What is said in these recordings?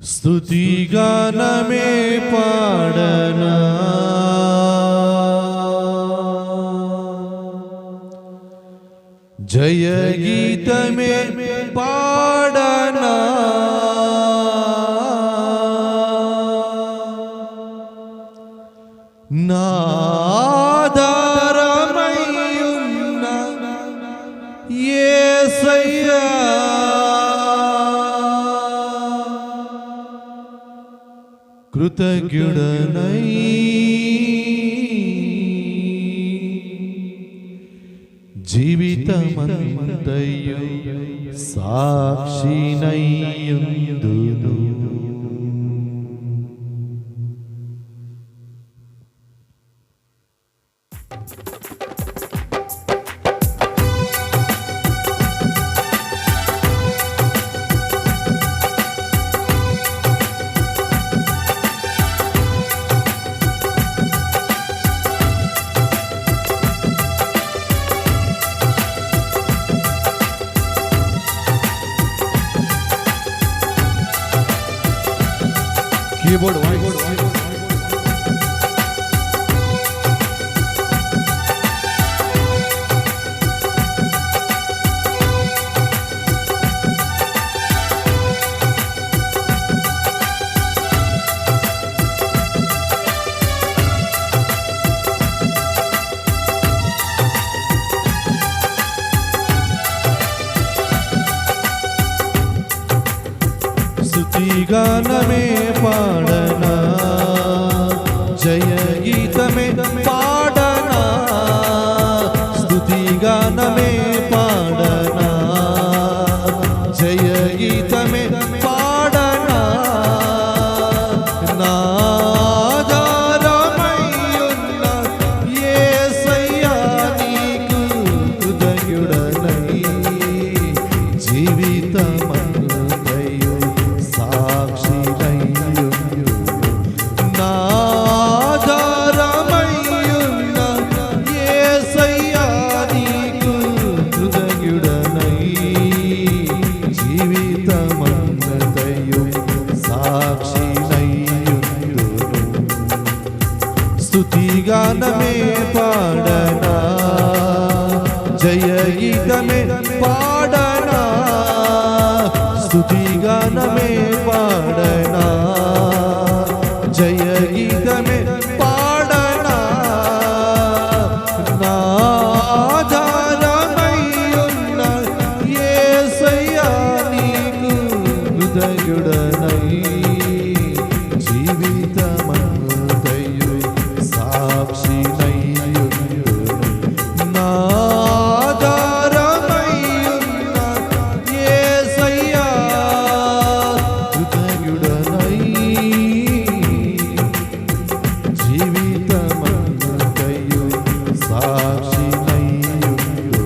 స్తుతిగానమే పాడనా జయ గీతమే పాడనా నాదారమయ్యున్న యేసయ్యా కృతజ్ఞుడనై జీవితమంతయు సాక్షినైయుందును. కీబోర్డ్ స్తుతిగానమే పాడనా జయ గీతమే పాడనా స్తుతిగానమే పాడనా జయ గీతమే పాడనా నాదారమయ్యున్న యేసయ్యా నీకు కృతజ్ఞుడనై జీవితమంతయు నాదారమయ్యున్న యేసయ్యా నీకు కృతజ్ఞుడనై జీవితమంతయు సాక్షినైయుందును. స్తుతిగానమే పాడనా జయ గీతమే పాడనా స్తుతిగానమే పాడనా జయ గీతమే పాడనా నాదారమయ్యున్న యేసయ్యా నీకు కృతజ్ఞుడనై జీవితమంతయు సాక్షినైయుందును. నాదారమయ్యున్న యేసయ్యా కృతజ్ఞుడనై జీవితమంతయు సాక్షినైయుందును.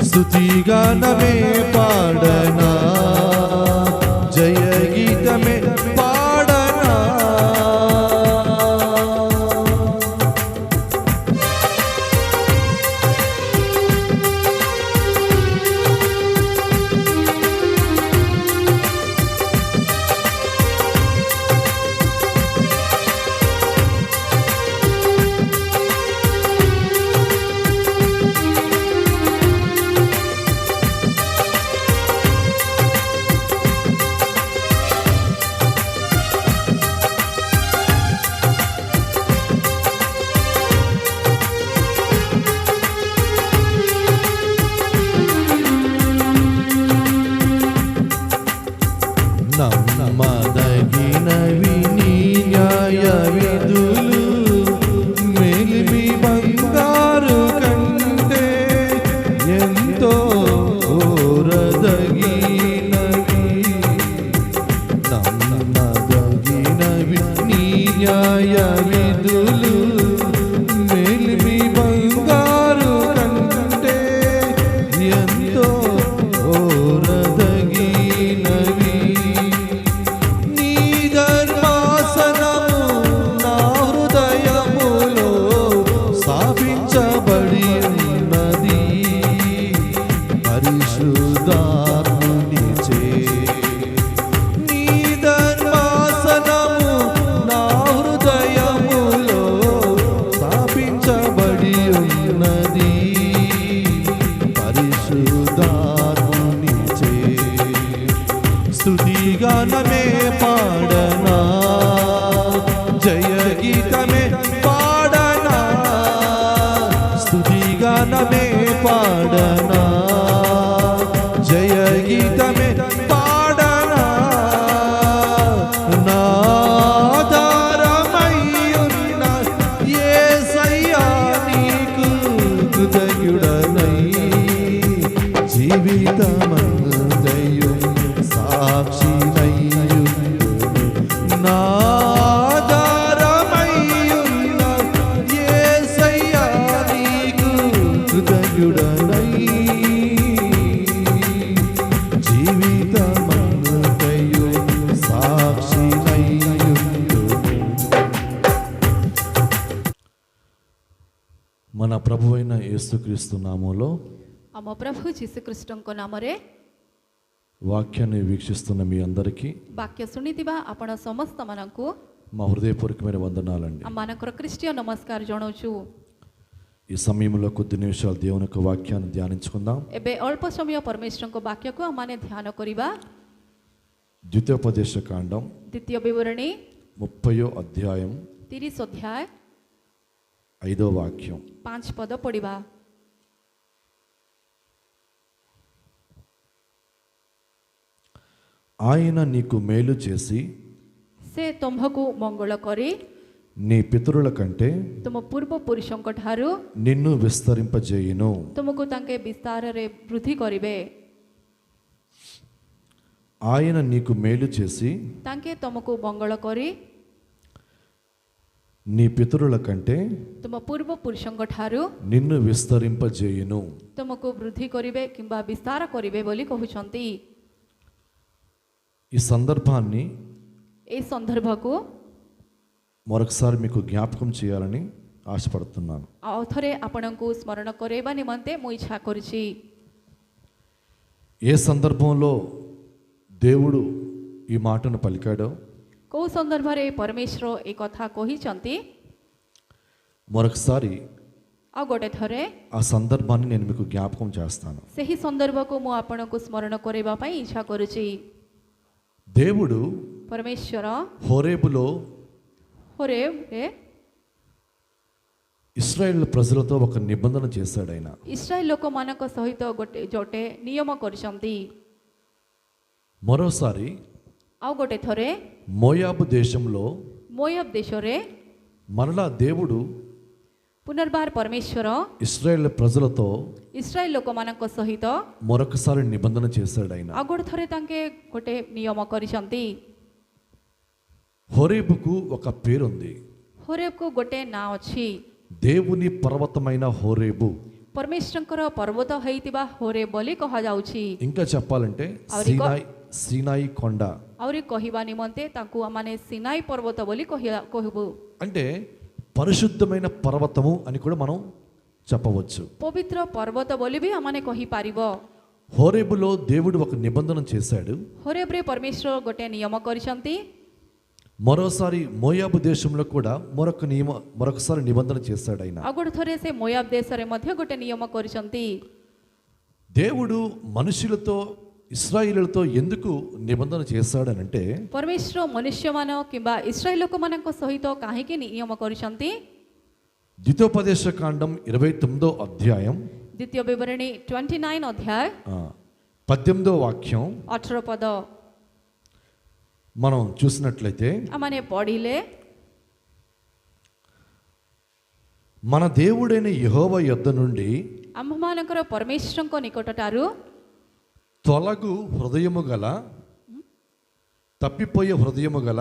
స్తుతిగానమే పాడనా జయ గీతమే పాడనా ప్రియుడనై జీవితమంతయు సాక్షినైయుండు. మన ప్రభువైన యేసుక్రీస్తు నామములో ଆମ ପ୍ରଭୁ ଯୀଶୁଖ୍ରୀଷ୍ଟଙ୍କ ନାମରେ వాక్యాన్ని వీక్షిస్తున్న మీ అందరికీ ବାକ୍ୟ ଶୁଣିଥିବା ଆପଣ ସମସ୍ତମାନଙ୍କୁ మా హృదయపూర్వకమైన వందనాలండి. ଆମମାନଙ୍କର ଖ୍ରୀଷ୍ଟୀୟ ନମସ୍କାର ଜଣାଉଛୁ। ఈ సమయంలో కొద్ది నిమిషాలు దేవుని యొక్క వాక్యాన్ని ధ్యానించుకుందాం. ଏବେ ଅଳ୍ପ ସମୟ ପରମେଶ୍ୱରଙ୍କ ବାକ୍ୟକୁ ଆମମାନେ ଧ୍ୟାନ କରିବା। ద్వితీయోపదేశ కాండం ଦ୍ୱିତୀୟ ବିବରଣୀ 30వ అధ్యాయం 30 ଅଧ୍ୟାୟ 5వ వాక్యం. 5 ପଦ ପଢ଼ିବା। ఆయన నీకు మేలు చేసి ସେ ତୁମ୍ଭକୁ ମଙ୍ଗଳ କରି నీ పితరుల కంటే ତୁମ ପୂର୍ବପୁରୁଷଙ୍କ ଠାରୁ నిన్ను విస్తరింపజేయును. ତୁମକୁ ତାଙ୍କେ ବିସ୍ତାରରେ ବୃଦ୍ଧି କରିବେ। ఆయన నీకు మేలు చేసి ତାଙ୍କେ ତୁମକୁ ମଙ୍ଗଳ କରି నీ పితరుల కంటే ତୁମ ପୂର୍ବପୁରୁଷଙ୍କ ଠାରୁ నిన్ను విస్తరింపజేయును. ତୁମକୁ ବୃଦ୍ଧି କରିବେ କିମ୍ବା ବିସ୍ତାର କରିବେ ବୋଲି କହୁଛନ୍ତି। ఈ సందర్భాన్ని ଏହି ସନ୍ଦର୍ଭକୁ మరొకసారి మీకు జ్ఞాపకం చేయాలని ఆశపడుతున్నాను. ଆଉ ଥରେ ଆପଣଙ୍କୁ ସ୍ମରଣ କରାଇବା ନିମନ୍ତେ ମୁଁ ଇଚ୍ଛା କରୁଛି। ఏ సందర్భంలో దేవుడు ఈ మాటను పలికాడో କେଉଁ ସନ୍ଦର୍ଭରେ ପରମେଶ୍ୱର ଏ କଥା କହିଛନ୍ତି మరొకసారి ଆଉ ଗୋଟେ ଥରେ ఆ సందర్భాన్ని నేను మీకు జ్ఞాపకం చేస్తాను. ସେହି ସନ୍ଦର୍ଭକୁ ମୁଁ ଆପଣଙ୍କୁ ସ୍ମରଣ କରାଇବା ପାଇଁ ଇଚ୍ଛା କରୁଛି। దేవుడు ପରମେଶ୍ୱର హోరేబులో ହୋରେବରେ ఇశ్రాయేల్ ప్రజలతో ఒక నిబంధన చేశాడు. ఆయన ଇସ୍ରାଏଲ ଲୋକମାନଙ୍କ ସହିତ ଗୋଟେ ନିୟମ କରିଛନ୍ତି। మరోసారి ଆଉ ଗୋଟେ ଥରେ మోయాబు దేశంలో ମୋୟାବ దేశରେ మరలా దేవుడు ପୁନର୍ବାର ପରମେଶ୍ୱର ఇశ్రాయేల్ ప్రజలతో ଇସ୍ରାଏଲ ଲୋକମାନଙ୍କ ସହିତ మరొకసారి నిబంధన చేశాడు. ఆయన ଆଉ ଗୋଟେ ଥରେ ତାଙ୍କେ ଗୋଟେ ନିୟମ କରିଛନ୍ତି। హోరేబుకు ఒక పేరుంది. ହୋରେବକୁ ଗୋଟେ ନାଁ ଅଛି। దేవుని పర్వతమైన హోరేబు. ପରମେଶ୍ୱରଙ୍କର ପର୍ବତ ହେଇଥିବା ହୋରେବ ବୋଲି କୁହାଯାଉଛି। ఇంకా చెప్పాలంటే ଆହୁରି సీనాయి కొండ. ଆହୁରି କହିବା ନିମନ୍ତେ ତାଙ୍କୁ ଆମେ ସିନାଇ ପର୍ବତ ବୋଲି କହିବୁ। అంటే పరిశుద్ధమైన పర్వతము అని కూడా మనం చెప్పవచ్చు. ପବିତ୍ର ପର୍ବତ ବୋଲି ବି ଆମେ କହିପାରିବ। హోరేబులో దేవుడు ఒక నిబంధన చేశాడు. ହୋରେବରେ ପରମେଶ୍ୱର ଗୋଟେ ନିୟମ କରିଛନ୍ତି। మరోసారి మోయాబు దేశంలో కూడా మరొకసారి నిబంధన చేశాడు. ఆయన ଆଉ ଗୋଟେ ଥରେ ସେ ମୋୟାବ ଦେଶରେ ମଧ୍ୟ ଗୋଟେ ନିୟମ କରିଛନ୍ତି। దేవుడు మనుషులతో ఇశ్రాయేలులతో ఎందుకు నిబంధన చేశాడనంటే ପରମେଶ୍ୱର ମନୁଷ୍ୟମାନ କିମ୍ବା ଇସ୍ରାଏଲ ଲୋକମାନଙ୍କ ସହିତ କାହିଁକି ନିୟମ କରିଛନ୍ତି? ద్వితీయోపదేశ కాండం 29వ అధ్యాయం ଦ୍ୱିତୀୟ ବିବରଣୀ 29 ଅଧ୍ୟାୟ 18వ వాక్యం 18 ପଦ మనం చూసినట్లయితే ଆମେ ପଢ଼ିଲେ మన దేవుడైన యెహోవా యొద్ద నుండి ଆମ୍ଭମାନଙ୍କର ପରମେଶ୍ୱରଙ୍କ ନିକଟଠାରୁ తొలగు హృదయము గల తప్పిపోయే హృదయము గల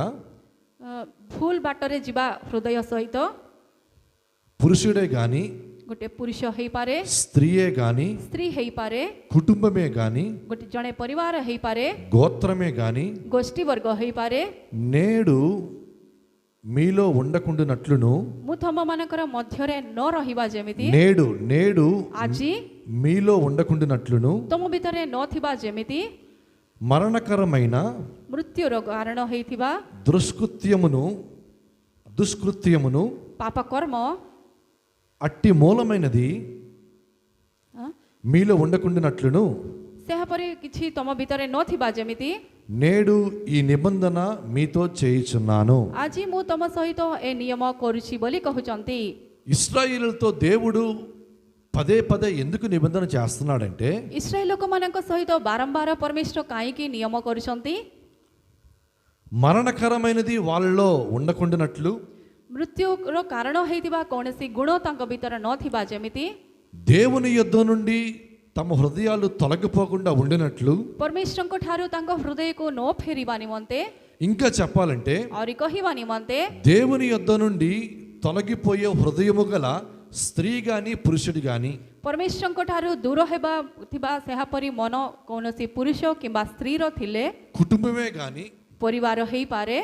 ଭୁଲ ବାଟରେ ଯିବା ହୃଦୟ ସହିତ పురుషుడే గాని ଗୋଟେ ପୁରୁଷ ହେଇପାରେ, స్త్రీయే గాని ସ୍ତ୍ରୀ ହେଇପାରେ, కుటుంబమే గాని ଗୋଟେ ଜଣେ ପରିବାର ହେଇପାରେ, గోత్రమే గాని ଗୋଷ୍ଠୀ ବର୍ଗ ହେଇପାରେ, నేడు మీలో ఉండకుండునట్లును ମୁଁ ତମମାନଙ୍କର ମଧ୍ୟରେ ନ ରହିବା ଯେମିତି నేడు ଆଜି మీలో ఉండకుండునట్లును ତମ ଭିତରେ ନଥିବା ଯେମିତି మరణకరమైన ମୃତ୍ୟୁର କାରଣ ହେଇଥିବା దుష్కృత్యమును ପାପ କର୍ମ అట్టి మూలమైనది మీలో ఉండకుండునట్లును ସେହାପରେ କିଛି ତମ ଭିତରେ ନଥିବା ଯେମିତି నేడు ఈ నిబంధన మీతో చేయుచున్నాను. ଆଜି ମୁଁ ତମ ସହିତ ଏ ନିୟମ କରୁଛି ବୋଲି କହୁଛନ୍ତି। ఇశ్రాయేలులతో దేవుడు పదే పదే ఎందుకు నిబంధన చేస్తున్నాడంటే ଇସ୍ରାଏଲ ଲୋକମାନଙ୍କ ସହିତ ବାରମ୍ବାର ପରମେଶ୍ୱର କାହିଁକି ନିୟମ କରୁଛନ୍ତି? మరణకరమైనది వాళ్ళలో ఉండకుండానట్లు ମୃତ୍ୟୁର କାରଣ ହେଇଥିବା କୌଣସି ଗୁଣ ତାଙ୍କ ଭିତରେ ନଥିବା ଯେମିତି దేవుని యొద్ద నుండి తమ హృదయాలు తొలగిపోకుండా ఉండినట్లు ପରମେଶ୍ୱରଙ୍କ ଠାରୁ ତାଙ୍କ ହୃଦୟକୁ ନ ଫେରିବା ନିମନ୍ତେ ఇంకా చెప్పాలంటే ଆହୁରି କହିବା ନିମନ୍ତେ దేవుని యొద్ద నుండి తొలగిపోయే హృదయము గల స్త్రీ గాని పురుషుడు గాని परमेश्वरଙ୍କ ଠାରୁ ଦୂର ହେବା ଥିବା ସେହାପରି ମନ କୌଣସି ପୁରୁଷ କିମ୍ବା ସ୍ତ୍ରୀର ଥିଲେ కుటుంబమే గాని ପରିବାର ହେଇପାରେ।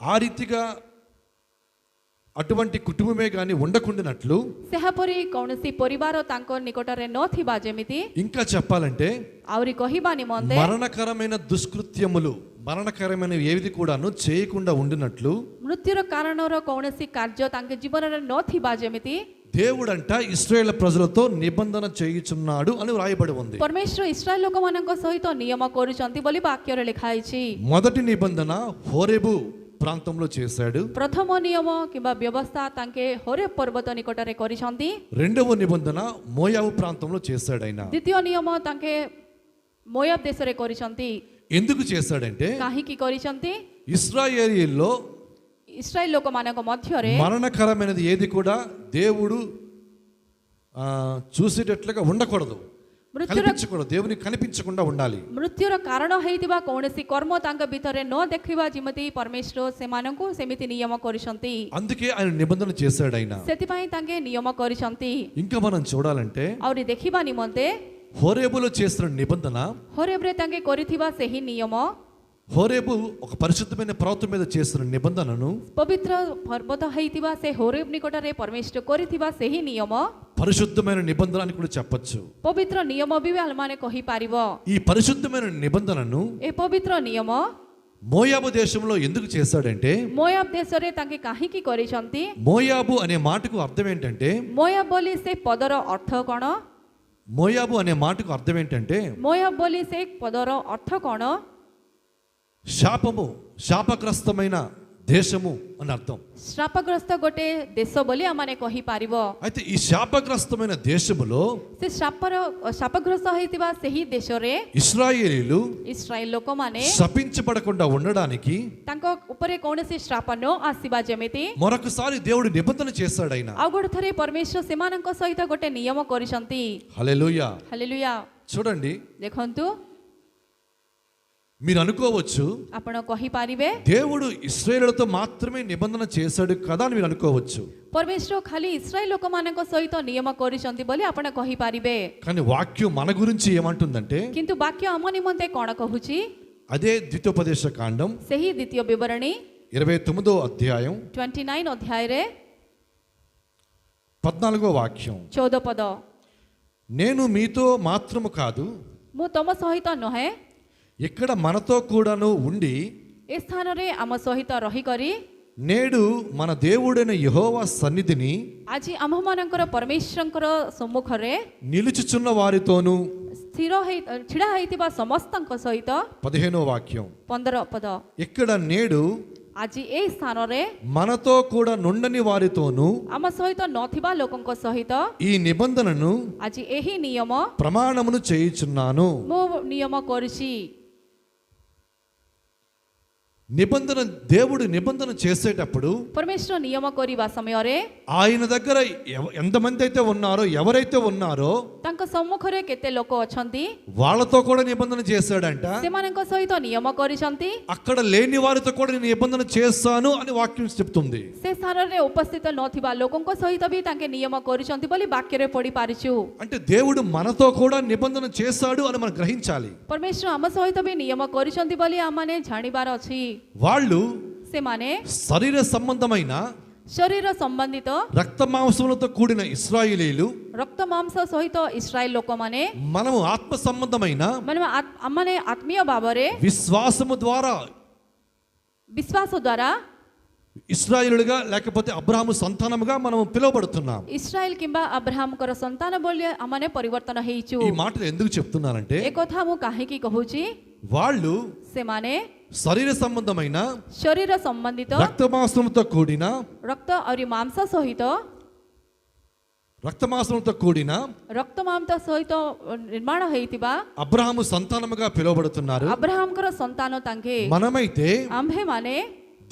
ఆ రీతిగా అటువంటి కుటుంబమే గాని ఉండకుండానట్లు, ସେହାପରି କୌଣସି ପରିବାର ତାଙ୍କ ନିକଟରେ ନଥିବା ଯେମିତି, ఇంకా చెప్పాలంటే ଆହୁରି କହିବା ନିମନ୍ତେ మరణకరమైన దుష్కృత్యములు, మరణకరమైన ఏది కూడాను చేయకుండా ఉండినట్లు ମୃତ୍ୟୁର କାରଣର କୌଣସି କାର୍ଯ୍ୟ ତାଙ୍କ ଜୀବନରେ ନଥିବା ଯେମିତି దేవుడంట ఇశ్రాయేలు ప్రజలతో నిబంధన చేయుచున్నాడు అని వ్రాయబడి ఉంది. परमेश्वर इस्राएल ଲୋକମାନଙ୍କ ସହିତ ନିୟମ କରୁଛନ୍ତି ବୋଲି ବାକ୍ୟରେ ଲେଖା ହେଇଛି। మొదటి నిబంధన హోరేబు ప్రాంతంలో చేశాడు. ପ୍ରଥମ ନିୟମ କିମ୍ବା ବ୍ୟବସ୍ଥା ତାଙ୍କେ ହୋରେବ ପର୍ବତ ନିକଟରେ କରିଛନ୍ତି। రెండవ నిబంధన మోయాబు ప్రాంతంలో చేశాడు ఆయన. ଦ୍ୱିତୀୟ ନିୟମ ତାଙ୍କେ ମୋୟାବ ଦେଶରେ କରିଛନ୍ତି। ఎందుకు చేశాడంటే କାହିଁକି କରିଛନ୍ତି? ఇశ్రాయేలీల్లో ଇସ୍ରାଏଲ ଲୋକମାନଙ୍କ ମଧ୍ୟରେ మరణకరమైనది ఏది కూడా దేవుడు చూసేటట్లుగా ఉండకూడదు, కనిపించకూడదు, దేవునికి కనిపించకుండా ఉండాలి. ମୃତ୍ୟୁର କାରଣ ହେଇଥିବା କୌଣସି କର୍ମ ତାଙ୍କ ଭିତରେ ନ ଦେଖିବା ଯେମିତି ପରମେଶ୍ୱର ସେମାନଙ୍କୁ ସେମିତି ନିୟମ କରିଛନ୍ତି। అందుకే ఆయన నిబంధన చేశాడు ఆయన. ସେଥିପାଇଁ ତାଙ୍କେ ନିୟମ କରିଛନ୍ତି। ఇంకా మనం చూడాలంటే ଆହୁରି ଦେଖିବା ନିମନ୍ତେ హోరేబులో చేసిన నిబంధన, ହୋରେବରେ ତାଙ୍କେ କରିଥିବା ସେହି ନିୟମ, హోరేబు ఒక పరిశుద్ధమైన పర్వతం మీద చేసిన నిబంధనను ପବିତ୍ର ପର୍ବତ ହେଇଥିବା ସେ ହୋରେବ ନିକଟରେ ପରମେଶ୍ୱର କରିଥିବା ସେହି ନିୟମ పరిశుద్ధమైన నిబంధన అని కూడా చెప్పొచ్చు. ପବିତ୍ର ନିୟମ ବି ଆମମାନେ କହିପାରିବ। ఈ పరిశుద్ధమైన నిబంధనను ଏ ପବିତ୍ର ନିୟମ మోయాబు దేశంలో ఎందుకు చేశాడంటే, ମୋୟାବ ଦେଶରେ ତାଙ୍କେ କାହିଁକି କରିଛନ୍ତି? మోయాబు అనే మాటకు అర్థం ఏంటంటే, ମୋୟାବ ବୋଲି ସେ ପଦର ଅର୍ଥ କ'ଣ? మోయాబు అనే మాటకు అర్థం ఏంటంటే ମୋୟାବ ବୋଲି ସେ ପଦର ଅର୍ଥ କ'ଣ? శాపము, శాపగ్రస్తమైన దేశము అని అర్థం. ଶ୍ରାପଗ୍ରସ୍ତ ଗୋଟେ ଦେଶ ବୋଲି ଆମମାନେ କହିପାରିବ। అయితే ఈ శాపగ్రస్తమైన దేశములో ସେ ଶ୍ରାପଗ୍ରସ୍ତ ହେଇଥିବା ସେହି ଦେଶରେ ఇశ్రాయేలీలు ଇସ୍ରାଏଲ ଲୋକମାନେ శపించబడకుండా ఉండడానికి ତାଙ୍କ ଉପରେ କୌଣସି ଶ୍ରାପ ନ ଆସିବା ଯେମିତି మరొకసారి దేవుడు నిబంధన చేశాడు ఆయన. ଆଉ ଗୋଟେ ଥରେ ପରମେଶ୍ୱର ସେମାନଙ୍କ ସହିତ ଗୋଟେ ନିୟମ କରିଛନ୍ତି। హల్లెలూయా. ହାଲେଲୁୟା। చూడండి, ଦେଖନ୍ତୁ, మీరు అనుకోవచ్చు ଆପଣ କହିପାରିବେ దేవుడు ఇశ్రాయేలుతో మాత్రమే నిబంధన చేశాడు కదా అని మీరు అనుకోవచ్చు. ପରମେଶ୍ୱର ଖାଲି ଇସ୍ରାଏଲ ଲୋକମାନଙ୍କ ସହିତ ନିୟମ କରିଛନ୍ତି ବୋଲି ଆପଣ କହିପାରିବେ। కానీ వాక్యం మన గురించి ఏమంటుందంటే, କିନ୍ତୁ ବାକ୍ୟ ଆମ నిମନ୍ତେ କ'ଣ କହୁଛି? అదే ద్వితోపదేశ కాండం ସେହି ଦ୍ୱିତୀୟ ବିବରଣୀ 29వ అధ్యాయం 29 ଅଧ୍ୟାୟରେ 14వ వాక్యం, 14 ପଦ, నేను మీతో మాత్రము కాదు ମୁଁ ତମ ସହିତ ନୁହେଁ, ఇక్కడ మనతో కూడాను ఉండి ଏ ସ୍ଥାନରେ ଆମ ସହିତ ରହିକରି నేడు మన దేవుడైన యెహోవా సన్నిధిని ଆଜି ଆମ୍ଭମାନଙ୍କର ପରମେଶ୍ୱରଙ୍କର ସମ୍ମୁଖରେ నిలుచుచున్న వారితోను. ସ୍ଥିର ହେଇ ଛିଡ଼ା ହେଇଥିବା ସମସ୍ତଙ୍କ ସହିତ 15వ వాక్యం, 15 ପଦ, ఇక్కడ నేడు ଆଜି ଏ ସ୍ଥାନରେ మనతో కూడా నుండని వారితోను ଆମ ସହିତ ନଥିବା ଲୋକଙ୍କ సహిత ఈ నిబంధనను ଆଜି ଏହି ନିୟମ ప్రమాణమును చేయుచున్నాను. ମୁଁ ନିୟମ କରୁଛି। నిబంధన, దేవుడు నిబంధన చేసేటప్పుడు ପରମେଶ୍ୱର ନିୟମ କରିବା ସମୟରେ ఆయన దగ్గర ఎంతమంది అయితే ఉన్నారో, ఎవరైతే ఉన్నారో ତାଙ୍କ ସମ୍ମୁଖରେ କେତେ ଲୋକ ଅଛନ୍ତି వాళ్ళతో కూడా నిబంధన చేశాడంట. ସେମାନଙ୍କ ସହିତ ନିୟମ କରିଛନ୍ତି। అక్కడ లేని వారితో కూడా నేను నిబంధన చేస్తాను అని వాక్యం చెప్తుంది. ସେ ସ୍ଥାନରେ ଉପସ୍ଥିତ ନଥିବା ଲୋକଙ୍କ ସହିତ ବି ତାଙ୍କେ ନିୟମ କରୁଛନ୍ତି ବୋଲି ବାକ୍ୟରେ ପଢି ପାରିଛୁ। అంటే దేవుడు మనతో కూడా నిబంధన చేశాడు అని మనం గ్రహించాలి. ପରମେଶ୍ୱର ଆମ ସହିତ ବି ନିୟମ କରିଛନ୍ତି ବୋଲି ଆମମାନେ ଜାଣିବାର ଅଛି। వాళ్ళు ସେମାନେ శరీర సంబంధమైన ଶରୀର ସମ୍ବନ୍ଧିତ రక్త మాంసములతో కూడిన ఇశ్రాయేలీలు, ରକ୍ତ ମାଂସ ସହିତ ଇସ୍ରାଏଲ ଲୋକମାନେ, మనము ఆత్మ సంబంధమైన ଆମମାନେ ଆତ୍ମୀୟ ଭାବରେ విశ్వాసము ద్వారా ବିଶ୍ୱାସ ଦ୍ୱାରା ఇశ్రాయేలుగా లేకపోతే అబ్రహాము సంతానముగా మనం పిలువబడుతున్నాం. ଇସ୍ରାଏଲ କିମ୍ବା ଆବ୍ରାହାମଙ୍କର ସନ୍ତାନ ବୋଲି ଆମମାନେ ପରିବର୍ତ୍ତନ ହେଇଛୁ। ఈ మాటలు ఎందుకు చెప్తున్నానంటే, ଏ କଥା ମୁଁ କାହିଁକି କହୁଛି? వాళ్ళు ସେମାନେ శరీర సంబంధమైన ଶରୀର ସମ୍ବନ୍ଧିତ రక్త మాంసములతో కూడిన ରକ୍ତ ଆହୁରି ମାଂସ ସହିତ రక్త మాంసములతో కూడిన ରକ୍ତ ମାଂସ ସହିତ ନିର୍ମାଣ ହେଇଥିବା అబ్రహాము సంతానముగా పిలువబడుతున్నారు. ଆବ୍ରାହାମଙ୍କର ସନ୍ତାନ ତାଙ୍କେ। మనమైతే ଆମ୍ଭେମାନେ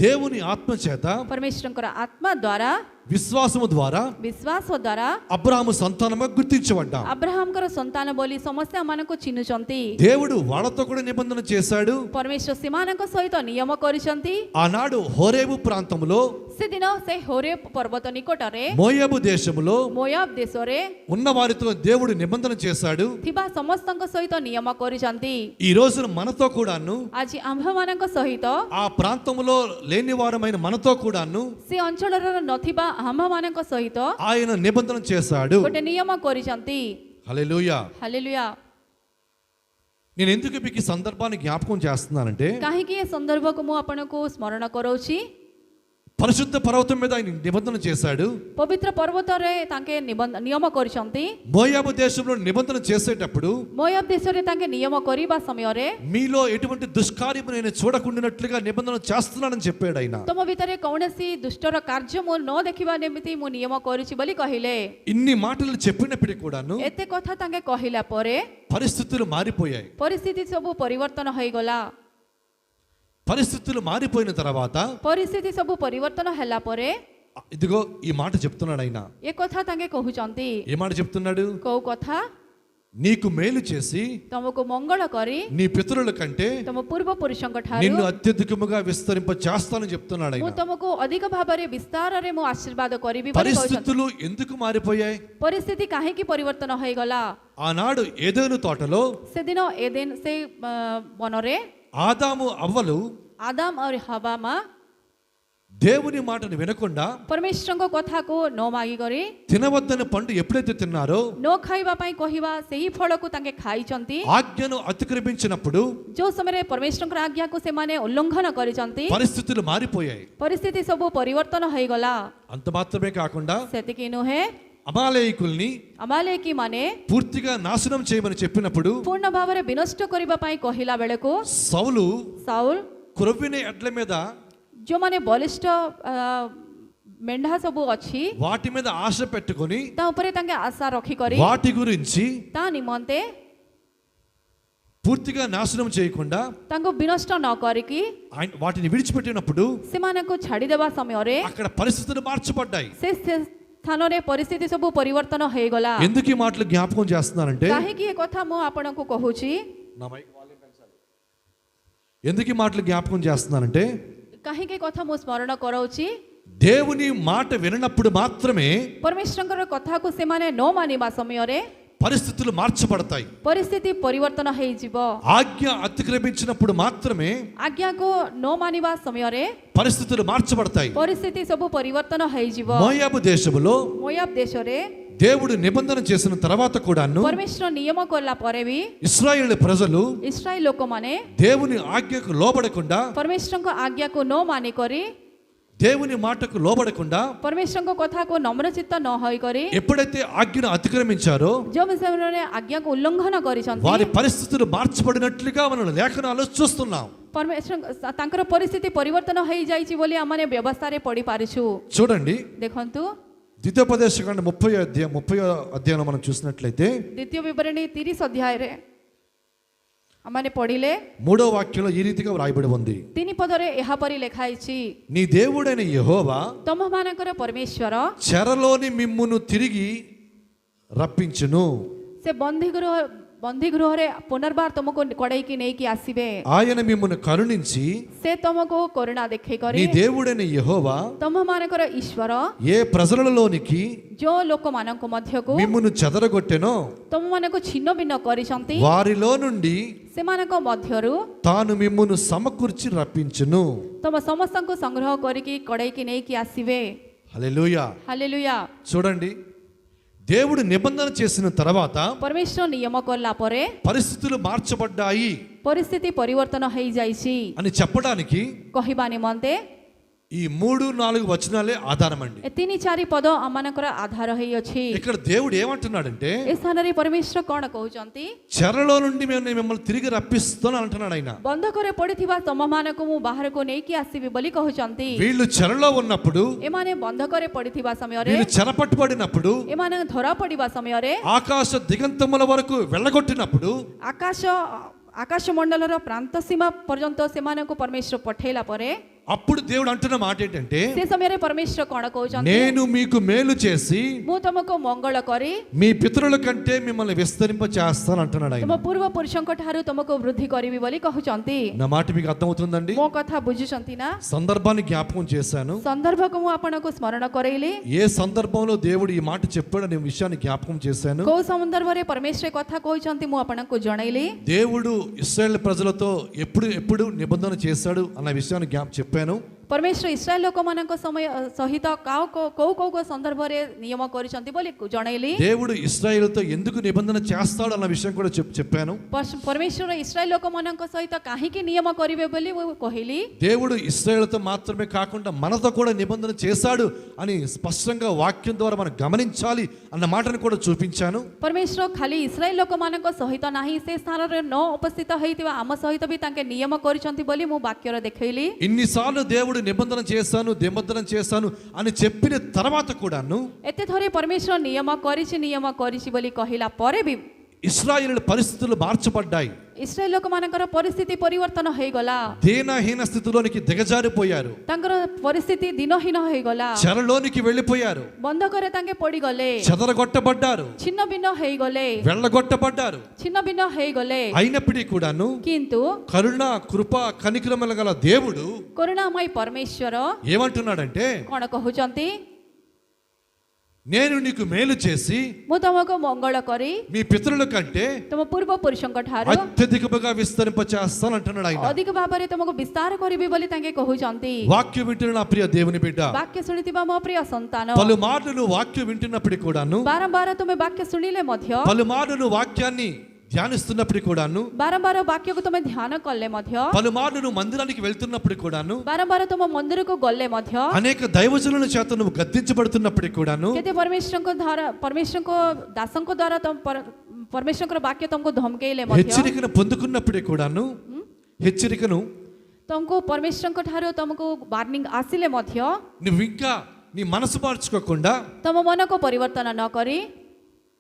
దేవుని ఆత్మ చేత ପରମେଶ୍ୱରଙ୍କର ଆତ୍ମା ଦ୍ୱାରା విశ్వాసము ద్వారా ବିଶ୍ୱାସ ଦ୍ୱାରା అబ్రహాము సంతానముగా గుర్తించబడ్డాం. ଆବ୍ରାହାମଙ୍କର ସନ୍ତାନ ବୋଲି ସମସ୍ତେ ଆମମାନଙ୍କୁ ଚିହ୍ନୁଛନ୍ତି। దేవుడు వాళ్ళతో కూడా నిబంధన చేశాడు. ପରମେଶ୍ୱର ସେମାନଙ୍କ ସହିତ ନିୟମ କରିଛନ୍ତି। ఆనాడు హోరేబు ప్రాంతంలో ସେଦିନ ସେ ହୋରେବ ପର୍ବତ ନିକଟରେ మోయాబు దేశములో ମୋୟାବ దేଶରେ ఉన్న వారితో దేవుడు నిబంధన చేశాడు. ଥିବା ସମସ୍ତଙ୍କ ସହିତ ନିୟମ କରିଛନ୍ତି। ఈ రోజున మనతో కూడాను, ଆଜି ଆମ୍ଭମାନଙ୍କ ସହିତ ఆ ప్రాంతములో లేని వారమైన మనతో కూడాను ସେ ଅଞ୍ଚଳର ନଥିବା ଆମ୍ଭମାନଙ୍କ ସହିତ ఆయన నిబంధన చేశాడు. ଗୋଟେ ନିୟମ କରିଛନ୍ତି। హల్లెలూయా. ହାଲେଲୁୟା। నేను ఎందుకు మీకు ఈ సందర్భాన్ని జ్ఞాపకం చేస్తున్నానంటే, କାହିଁକି ଏ ସନ୍ଦର୍ଭକୁ ମୁଁ ଆପଣଙ୍କୁ ସ୍ମରଣ କରାଉଛି? పరిశుద్ధ పర్వతం మీద ఆయన నిబంధన చేశాడు. ପବିତ୍ର ପର୍ବତରେ ତାଙ୍କେ ନିୟମ କରିଛନ୍ତି। మోయాబు దేశంలో నిబంధన చేసేటప్పుడు ମୋୟାବ ଦେଶରେ ତାଙ୍କେ ନିୟମ କରିବା ସମୟରେ మీలో ఎటువంటి దుష్కార్యము నేను చూడకుండానట్లుగా నిబంధన చేస్తున్నానని చెప్పాడు ఆయన. ତମ ଭିତରେ କୌଣସି ଦୁଷ୍ଟର କାର୍ଯ୍ୟ ମୁଁ ନ ଦେଖିବା ନିମିତ୍ତ ମୁଁ ନିୟମ କରୁଛି ବୋଲି କହିଲେ। ఇన్ని మాటలు చెప్పినప్పటికీ కూడాను ଏତେ କଥା ତାଙ୍କେ କହିଲା ପରେ పరిస్థితులు మారిపోయాయి. ପରିସ୍ଥିତି ସବୁ ପରିବର୍ତ୍ତନ ହୋଇଗଲା। పరిస్థితులు మారిపోయిన తర్వాత ପରିସ୍ଥିତି ସବୁ ପରିବର୍ତ୍ତନ ହେଲା ପରେ ఇదిగో ఈ మాట చెప్తున్నాడు ఆయన. ଏ କଥା ତାଙ୍କେ କହୁଛନ୍ତି। ఏ మాట చెప్తున్నాడు? କୋଉ କଥା? నీకు మేలు చేసి ତମକୁ ମଙ୍ଗଳ କରି నీ పితరుల కంటే ତମ ପୂର୍ବ ପୁରୁଷଙ୍କ నిన్ను ଠାରୁ అత్యధికముగా విస్తరింప చేస్తానని చెప్తున్నాడు ମୁଁ ఆయన. ତମକୁ ଅଧିକ ଭାବରେ ବିସ୍ତାରରେ ମୁଁ ଆଶୀର୍ବାଦ କରିବି ବୋଲି କହିଛନ୍ତି। పరిస్థితులు ఎందుకు మారిపోయాయి? ପରିସ୍ଥିତି କାହିଁକି ପରିବର୍ତ୍ତନ ହୋଇଗଲା? ఆనాడు ఏదోను తోటలో ସେଦିନ ଏଦେନ ସେ ବନରେ ఆదాము అవ్వలు ଆଦାମ ଆଉ ହବା దేవుని మాటను వినకుండా ପରମେଶ୍ୱରଙ୍କ କଥାକୁ ନ ମାଗିକରି తినవద్దని పండు ఎప్పుడైతే తిన్నారో ନ ଖାଇବା ପାଇଁ କହିବା ସେହି ଫଳକୁ ତାଙ୍କେ ଖାଇଛନ୍ତି। ఆజ్ఞను అతిక్రమించినప్పుడు ଯୋଉ ସମୟରେ ପରମେଶ୍ୱରଙ୍କର ଆଜ୍ଞାକୁ ସେମାନେ ଉଲ୍ଲଂଘନ କରିଛନ୍ତି పరిస్థితులు మారిపోయాయి. ପରିସ୍ଥିତି ସବୁ ପରିବର୍ତ୍ତନ ହୋଇଗଲା। అంత మాత్రమే కాకుండా ସେତିକି ନୁହେଁ, అమాలేకుల్ని అమాలేకీ ମାନେ పూర్తిగా నాశనం చేయమని చెప్పినప్పుడు ପୂର୍ଣ୍ଣ ଭାବରେ ବିନଷ୍ଟ କରିବା ପାଇଁ କହିଲା ବେଳକୁ సౌలు ସାଉଲ క్రొవ్విన ఎడ్ల మీద ଯୋଉମାନେ ବଳିଷ୍ଠ ମେଣ୍ଢା ସବୁ ଅଛି వాటి మీద ఆశ పెట్టుకొని ତା ଉପରେ ତାଙ୍କେ ଆଶା ରଖିକରି వాటి గురించి ତା ନିମନ୍ତେ పూర్తిగా నాశనం చేయకుండా ତାଙ୍କୁ ବିନଷ୍ଟ ନ କରିକି వాటిని విడిచిపెట్టినప్పుడు ସେମାନଙ୍କୁ ଛାଡ଼ିଦେବା ସମୟରେ అక్కడ పరిస్థితులు మార్చబడ్డాయి. ସେ ସ୍ଥାନରେ ପରିସ୍ଥିତି ସବୁ ପରିବର୍ତ୍ତନ ହୋଇଗଲା। ఎందుకు ఈ మాటలు జ్ఞాపకం చేస్తున్నానంటే, କାହିଁକି ଏ କଥା ମୁଁ ଆପଣଙ୍କୁ କହୁଛି? ఎందుకు ఈ మాటలు జ్ఞాపకం చేస్తున్నానంటే, କାହିଁକି ଏ କଥା ମୁଁ ସ୍ମରଣ କରାଉଛି? దేవుని మాట వినప్పుడు మాత్రమే ପରମେଶ୍ୱରଙ୍କର କଥାକୁ ସେମାନେ ନ ମାନିବା ସମୟରେ పరిస్థితులు మార్చబడతాయి. ପରିସ୍ଥିତି ପରିବର୍ତ୍ତନ ହେଇଯିବ। ఆజ్ఞ అతిక్రమించినప్పుడు మాత్రమే ଆଜ୍ଞାକୁ ନ ମାନିବା ସମୟରେ పరిస్థితులు మార్చబడతాయి. ପରିସ୍ଥିତି ସବୁ ପରିବର୍ତ୍ତନ ହେଇଯିବ। మోయాబు దేశములో ମୋୟାବ దేଶରେ దేవుడు నిబంధన చేసిన తర్వాత కూడాను ପରମେଶ୍ୱର ନିୟମ କଲା ପରେ ବି ఇశ్రాయేలు ప్రజలు ଇସ୍ରାଏଲ ଲୋକମାନେ దేవుని ఆజ్ఞకు లోబడకుండా, ପରମେଶ୍ୱରଙ୍କ ଆଜ୍ଞାକୁ ନ ମାନିକରି దేవుని మాటకు లోబడకుండా ପରମେଶ୍ୱରଙ୍କ କଥାକୁ ନମ୍ରଚିତ୍ତ ନ ହୋଇକରି ఎప్పుడైతే ఆజ్ఞను అతిక్రమించారో ଯେଉଁ ବିଷୟରେ ଆଜ୍ଞାକୁ ଉଲ୍ଲଂଘନ କରିଛନ୍ତି వారి పరిస్థితులు మార్చబడినట్లుగా మనం లేఖనాలు చూస్తున్నాం. ପରମେଶ୍ୱର ତାଙ୍କର ପରିସ୍ଥିତି ପରିବର୍ତ୍ତନ ହେଇଯାଇଛି ବୋଲି ଆମେ ବ୍ୟବସ୍ଥାରେ ପଢି ପାରୁଛୁ। చూడండి, ଦେଖନ୍ତୁ ద్వితీయోపదేశకాండ 30వ అధ్యాయం మనం చూసినట్లయితే ଦ୍ୱିତୀୟ ବିବରଣୀ 30 ଅଧ୍ୟାୟରେ ଆମେ ପଢିଲେ 3వ వాక్యంలో ఈ రీతిగా వ్రాయబడి ఉంది. 3 ପଦରେ ଏହାପରି ଲେଖା ହେଇଛି, నీ దేవుడైన యెహోవా ତମମାନଙ୍କର ପରମେଶ୍ୱର చెరలోని మిమ్మును తిరిగి రప్పించును. ସେ ବନ୍ଦୀ ଗୃହରେ ପୁନର୍ବାର ତମକୁ କଡେଇକି ନେଇକି ଆସିବେ। ఆయన మిమ్మును కరుణించి ସେ ତମକୁ କରୁଣା ଦେଖେଇ କରି నీ దేవుడైన యెహోవా ତମମାନଙ୍କର ଈଶ୍ୱର ఏ ప్రజలలోనికి ଯୋଉ ଲୋକମାନଙ୍କ ମଧ୍ୟକୁ మిమ్మును చెదరగొట్టెనో ତମମାନଙ୍କୁ ଛିନ୍ନ ଭିନ୍ନ କରିଛନ୍ତି వారిలో నుండి ସେମାନଙ୍କ ମଧ୍ୟରୁ తాను మిమ్మును సమకూర్చి రప్పించును. ତମ ସମସ୍ତଙ୍କୁ ସଂଗ୍ରହ କରିକି କଡେଇକି ନେଇକି ଆସିବେ। హల్లెలూయా. ହାଲେଲୁୟା। చూడండి, దేవుడు నిబంధన చేసిన తర్వాత ପରମେଶ୍ୱର ନିୟମ କଲା ପରେ పరిస్థితులు మార్చబడ్డాయి ପରିସ୍ଥିତି ପରିବର୍ତ୍ତନ ହେଇଯାଇଛି అని చెప్పడానికి କହିବା ନିମନ୍ତେ ఈ 3-4 వచనాలే ఆధారం అండి. ଏ 3-4 ପଦ ଆମମାନଙ୍କର ଆଧାର ହେଇଅଛି। ఇక్కడ దేవుడు ఏమంటున్నాడంటే, ଏ ସ୍ଥାନରେ ପରମେଶ୍ୱର କ'ଣ କହୁଛନ୍ତି? చెరలో నుండి నేను మిమ్మల్ని తిరిగి రప్పిస్తాను అంటున్నాడు ఆయన. ବନ୍ଧକରେ ପଡିଥିବା ତମମାନଙ୍କୁ ମୁଁ ବାହାରକୁ ନେଇକି ଆସିବି ବୋଲି କହୁଛନ୍ତି। వీళ్ళు చెరలో ఉన్నప్పుడు, ଏମାନେ ବନ୍ଧକରେ ପଡିଥିବା ସମୟରେ, వీళ్ళు చెరపట్టుబడినప్పుడు, ଏମାନେ ଧରା ପଡିବା ସମୟରେ, ఆకాశ దిగంతముల వరకు వెళ్ళగొట్టినప్పుడు, ଆକାଶ ମଣ୍ଡଳର ପ୍ରାନ୍ତ ସୀମା ପର୍ଯ୍ୟନ୍ତ ସେମାନଙ୍କୁ ପରମେଶ୍ୱର ପଠେଇଲା ପରେ అప్పుడు దేవుడు అంటున్న మాట ఏంటంటే, ସେ ସମୟରେ ପରମେଶ୍ୱର କ'ଣ କହୁଛନ୍ତି? నేను మీకు మేలు చేసి ମୁଁ ତମକୁ ମଙ୍ଗଳ କରି మీ పితరుల కంటే మిమ్మల్ని విస్తరింప చేస్తాను అంటున్నాడు ତୁମ ఆయన. ପୂର୍ବ ପୁରୁଷଙ୍କ ଠାରୁ ତୁମକୁ వృద్ధి କରିବି ବୋଲି କହୁଛନ୍ତି। నా మాట మీకు అర్థమవుతుందండి? ମୋ କଥା ବୁଝୁଛନ୍ତି ନା? సందర్భాన్ని జ్ఞాపకం చేశాను. ସନ୍ଦର୍ଭକୁ ମୁଁ ଆପଣଙ୍କୁ ସ୍ମରଣ କରେଇଲି। ఏ సందర్భంలో దేవుడు ఈ మాట చెప్పాడు అనే విషయాన్ని జ్ఞాపకం చేశాను. କୋଉ ସନ୍ଦର୍ଭରେ ପରମେଶ୍ୱର କଥା କହିଛନ୍ତି ମୁଁ ଆପଣଙ୍କୁ ଜଣାଇଲି। దేవుడు ఇశ్రాయేల్ ప్రజలతో ఎప్పుడు నిబంధన చేశాడు అన్న విషయాన్ని చెప్పాను. ପରମେଶ୍ୱର ଇସ୍ରାଏଲ ଲୋକମାନଙ୍କ ସହିତ କୋଉ ସନ୍ଦର୍ଭରେ ନିୟମ କରିଛନ୍ତି ବୋଲି ଜଣାଇଲି। దేవుడు ఇశ్రాయేలుతో ఎందుకు నిబంధన చేస్తాడు అన్న విషయం కూడా చెప్పాను. ପରମେଶ୍ୱର ଇସ୍ରାଏଲ ଲୋକମାନଙ୍କ ସହିତ କାହିଁକି నియమ କରିବେ ବୋଲି ମୁଁ କହିଲି। దేవుడు ఇశ్రాయేలుతో మాత్రమే కాకుండా మనతో కూడా నిబంధన చేశాడు అని స్పష్టంగా వాక్యం ద్వారా మనం గమనించాలి అన్న మాటను కూడా చూపించాను. ପରମେଶ୍ୱର ଖାଲି ଇସ୍ରାଏଲ ଲୋକମାନଙ୍କ ସହିତ ନାହିଁ, ସେ ସ୍ଥାନରେ ନ ଉପସ୍ଥିତ ହେଇଥିବା ଆମ ସହିତ ବି ତାଙ୍କେ ନିୟମ କରିଛନ୍ତି ବୋଲି ମୁଁ ବାକ୍ୟରେ ଦେଖେଇଲି। ఇన్నిసార్లు దేవుడు నిబంధన చేశాను అని చెప్పిన తర్వాత కూడాను ଏତେ ଥରେ ପରମେଶ୍ୱର ନିୟମ କରିଛି ବୋଲି କହିଲା ପରେ ବି ఇశ్రాయేలు పరిస్థితులు మార్చబడ్డాయి. ଇସ୍ରାଏଲ ଲୋକମାନଙ୍କର ପରିସ୍ଥିତି ପରିବର୍ତ୍ତନ ହେଇଗଲା। దీనహీన స్థితిలోనికి దిగజారిపోయారు. ତାଙ୍କର ପରିସ୍ଥିତି ଦିନହୀନ ହେଇଗଲା। చెరలోనికి వెళ్ళిపోయారు. ବନ୍ଧକରେ ତାଙ୍କେ ପଡ଼ିଗଲେ। చెదరగొట్టబడ్డారు. ଛିନ୍ନ ଭିନ୍ନ ହେଇଗଲେ। వెళ్ళగొట్టబడ్డారు. ଛିନ୍ନ ଭିନ୍ନ ହେଇଗଲେ। అయినప్పటికీ కూడాను କିନ୍ତୁ కరుణ కృప కనికరముల గల దేవుడు కరుణామయ పరమేశ్వర ఏమంటున్నాడంటే, କ'ଣ କହୁଛନ୍ତି? నేను నీకు మేలు చేసి ମୁଁ ତମକୁ ମଙ୍ଗଳ କରି మీ పితరుల కంటే ତମ ପୂର୍ବ ପୁରୁଷଙ୍କ ଠାରୁ అత్యధికముగా విస్తరింప చేస్తాను అంటున్నాడు ఆయన. ଅଧିକ ଭାବରେ ତମକୁ ବିସ୍ତାର କରିବି ବୋଲି ତାଙ୍କେ କହୁଛନ୍ତି। వాక్యం వింటున్న నా ప్రియ దేవుని బిడ్డ, ବାକ୍ୟ ଶୁଣିଥିବା ମୋ ପ୍ରିୟ ସନ୍ତାନ, పలుమార్లు నువ్వు వాక్యం వింటున్నప్పటికీ కూడాను, ବାରମ୍ବାର ତୁମେ ବାକ୍ୟ ଶୁଣିଲେ ମଧ୍ୟ, పలుమార్లు నువ్వు వాక్యాన్ని ధ్యానిస్తున్నప్పుడు కూడాను, ବାରମ୍ବାର ବାକ୍ୟକୁ ତୁମେ ଧ୍ୟାନ କଲେ ମଧ୍ୟ, పలుమార్లు నువ్వు మందిరానికి వెళ్తున్నప్పుడు కూడాను, ବାରମ୍ବାର ତୁମ ମନ୍ଦିରକୁ ଗଲେ ମଧ୍ୟ, అనేక దైవజనుల చేత నువ్వు గద్దించబడుతున్నప్పుడు కూడాను, କେତେ ପରମେଶ୍ୱରଙ୍କ ଦାସଙ୍କ ଦ୍ୱାରା ପରମେଶ୍ୱରଙ୍କର ବାକ୍ୟ ତମକୁ ଧମକେଇଲେ ମଧ୍ୟ, హెచ్చరికను పొందుకున్నప్పుడు కూడాను, హెచ్చరికను ତମକୁ ପରମେଶ୍ୱରଙ୍କ ଠାରୁ ତମକୁ ୱାର୍ଣ୍ଣିଂ ଆସିଲେ ମଧ୍ୟ నువ్వు ఇంకా నీ మనసు మార్చుకోకుండా ତମ ମନକୁ ପରିବର୍ତ୍ତନ ନ କରି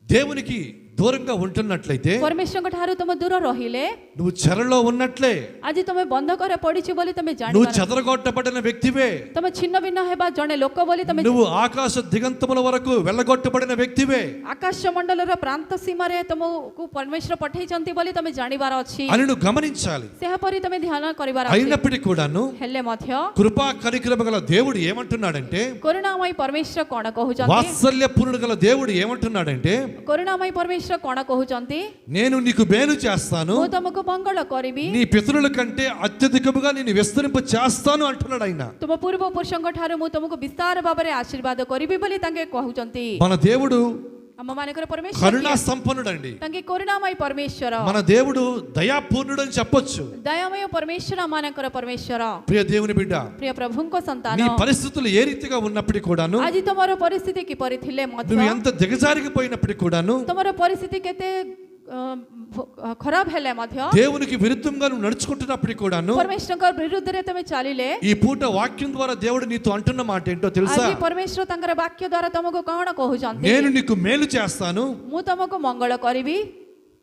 దేవునికి దూరంగా ఉంటున్నట్లయితే, ପରମେଶ୍ୱରଙ୍କ ଠାରୁ ତମେ ଦୂର ରହିଲେ, నువ్వు చెరలో ఉన్నట్లే, ଆଜି ତମେ ବନ୍ଧକରେ ପଡ଼ିଛି ବୋଲି ତମେ నువ్వు ଜାଣିପାର, చెదరగొట్టబడిన వ్యక్తివే, ତମେ ଛିନ୍ନ ଭିନ୍ନ ହେବା ଜଣେ ଲୋକ ବୋଲି ତମେ, నువ్వు ఆకాశ దిగంతముల వరకు వెళ్ళగొట్టబడిన వ్యక్తివే ଆକାଶ ମଣ୍ଡଳର ପ୍ରାନ୍ତ ସୀମାରେ ତମକୁ ପରମେଶ୍ୱର ପଠେଇଛନ୍ତି ବୋଲି ତମେ ଜାଣିବାର ଅଛି। అని నువ్వు గమనించాలి. ସେହାପରି ତମେ ଧ୍ୟାନ କରିବାର ଅଛି। అయినప్పటికీ కూడాను ହେଲେ ମଧ୍ୟ కృపా కనికరము గల దేవుడు ఏమంటున్నాడంటే, కరుణామయ పరమేశ్వర କ'ଣ କହୁଛନ୍ତି? వాత్సల్యపూర్ణుడు గల దేవుడు ఏమంటున్నాడంటే, కరుణామయ పరమేశ్వర କ'ଣ କହୁଛନ୍ତି? నేను నీకు మేలు చేస్తాను, ମୁଁ ତମକୁ ମଙ୍ଗଳ କରିବି, నీ పితరుల కంటే అత్యధికముగా నేను విస్తరింప చేస్తాను అంటున్నాడు ఆయన. ତୁମ ପୂର୍ବ ପୁରୁଷଙ୍କ ଠାରୁ ମୁଁ ତମକୁ ବିସ୍ତାର ଭାବରେ ଆଶୀର୍ବାଦ କରିବି ବୋଲି ତାଙ୍କେ କହୁଛନ୍ତି। మన దేవుడు ଆମ ମାନଙ୍କର ପରମେଶ୍ୱର కరుణా సంపన్నుడండి. ତାଙ୍କେ କରୁଣାମୟ ପରମେଶ୍ୱର, మన దేవుడు దయాపూర్ణుడు అని చెప్పొచ్చు. దయామయ పరమేశ్వర ମାନଙ୍କର ପରମେଶ୍ୱର। ప్రియ దేవుని బిడ్డ, ପ୍ରିୟ ପ୍ରଭୁଙ୍କ ସନ୍ତାନ, నీ పరిస్థితులు ఏ రీతిగా ఉన్నప్పటికీ కూడాను, ଆଜି ତମର ପରିସ୍ଥିତି କିପରି ଥିଲେ ମଧ୍ୟ, నువ్వు ఎంత దిగజారిపోయినప్పటికీ కూడాను, ତମର ପରିସ୍ଥିତି କେତେ ଖରାପ ହେଲେ ମଧ୍ୟ, దేవునికి విరుద్ధంగా నువ్వు నడుచుకుంటున్నప్పటికీ కూడాను, ପରମେଶ୍ୱରଙ୍କ ବିରୁଦ୍ଧରେ ତମେ ଚାଲିଲେ, ఈ పూట వాక్యం ద్వారా దేవుడు నీతో అంటున్న మాట ఏంటో తెలుసా? ଆଜି ପରମେଶ୍ୱର ତାଙ୍କର ବାକ୍ୟ ଦ୍ୱାରା ତମକୁ କ'ଣ କହୁଛନ୍ତି? నేను నీకు మేలు చేస్తాను, ମୁଁ ତମକୁ ମଙ୍ଗଳ କରିବି,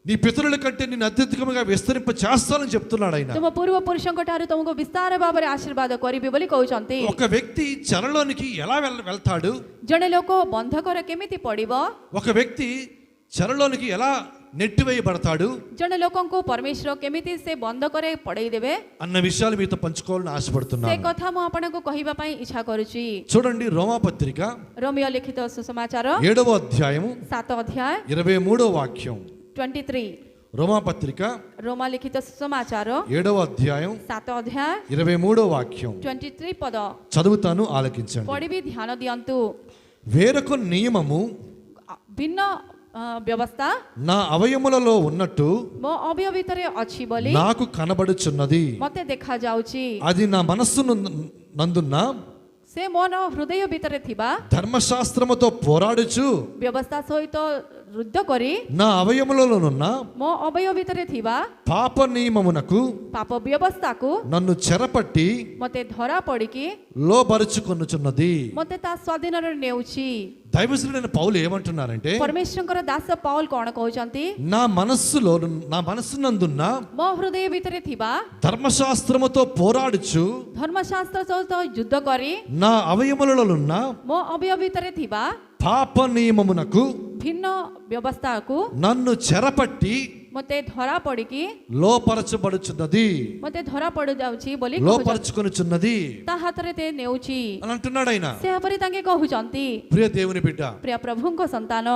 నీ పితరుల కంటే నేను అత్యధికంగా విస్తరింప చేస్తానని చెప్తున్నాడు ఆయన. ତୁମ ପୂର୍ବ ପୁରୁଷଙ୍କ ଠାରୁ ତମକୁ ବିସ୍ତାର ଭାବରେ ଆଶୀର୍ବାଦ କରିବି ବୋଲି କହୁଛନ୍ତି। ఒక వ్యక్తి చెరలోనికి ఎలా వెళ్తాడు? ଜଣେ ଲୋକ ବନ୍ଧକରେ କେମିତି ପଡ଼ିବ? ఒక వ్యక్తి చెరలోనికి ఎలా నెట్టివేయబడతాడు ଜଣେ ଲୋକଙ୍କୁ ପରମେଶ୍ୱର କେମିତି ସେ ବନ୍ଧକରେ ପଡ଼େଇ ଦେବେ అన్న విషయాలు మీతో పంచుకోవాలని ସେ ఆశపడుతున్నాను. କଥା ମୁଁ ଆପଣଙ୍କୁ କହିବା ପାଇଁ ଇଚ୍ଛା କରୁଛି। చూడండి, రోమాపత్రిక ରୋମିଓ ଲିଖିତ ସୁସମାଚାର 7వ అధ్యాయం 7 ଅଧ୍ୟାୟ 23వ వాక్యం. 23, రోమాపత్రిక ରୋମା ଲିଖିତ ସୁସମାଚାର 7వ అధ్యాయం 7 ଅଧ୍ୟାୟ 23వ వాక్యం 23 ପଦ చదువుతాను, ఆలకించండి. ପଢ଼ିବି, ଧ୍ୟାନ ଦିଅନ୍ତୁ। వేరొక నియమము ଭିନ୍ନ ବ୍ୟବସ୍ଥା నా అవయములలో ఉన్నట్టు ମୋ ଅବୟ ଭିତରେ ଅଛି ବୋଲି నాకు కనబడుచున్నది. ମତେ ଦେଖାଯାଉଛି। అది నా మనస్సు నందున్న ସେ ମୋର ହୃଦୟ ଭିତରେ ଥିବା ధర్మశాస్త్రముతో పోరాడుచు ବ୍ୟବସ୍ଥା ସହିତ ରୁଦ୍ଧ କରି నా అవయములలోనున్న ମୋ ଅବୟ ଭିତରେ ଥିବା పాప నియమమునకు ପାପ ବ୍ୟବସ୍ଥାକୁ నన్ను చెరపట్టి ମୋତେ ଧରା ପଡ଼ିକି లోబరుచుకొనుచున్నది. ମୋତେ ତା ସ୍ୱାଧୀନରେ ନେଉଛି। దైవజనుడైన పౌలు ఏమంటున్నారంటే, ପରମେଶ୍ୱରଙ୍କର ଦାସ ପାଉଲ କଣ କହୁଛନ୍ତି? నా మనస్సునందున్న ମୋ ହୃଦୟ ଭିତରେ ଥିବା ధర్మశాస్త్రముతో పోరాడుచు ଧର୍ମଶାସ୍ତ୍ର ସହିତ ଯୁଦ୍ଧ କରି నా అవయములలోనున్న ମୋ ଅବୟ ଭିତରେ ଥିବା పాప నియమమునకు ଭିନ୍ନ ବ୍ୟବସ୍ଥାକୁ నన్ను చెరపట్టి ମୋତେ ଧରା ପଡ଼ିକି లోపరచబడుచున్నది, ମୋତେ ଧରା ପଡ଼ିଯାଉଛି ବୋଲି କହୁଛନ୍ତି। లోపరచుకొనుచున్నది ତା ହାତରେ ତେ ନେଉଛି అని అంటున్నాడు ఆయన. ସେପରି ତାଙ୍କେ କହୁଛନ୍ତି। ప్రియ దేవుని బిడ్డ, ପ୍ରିୟ ପ୍ରଭୁଙ୍କ ସନ୍ତାନ,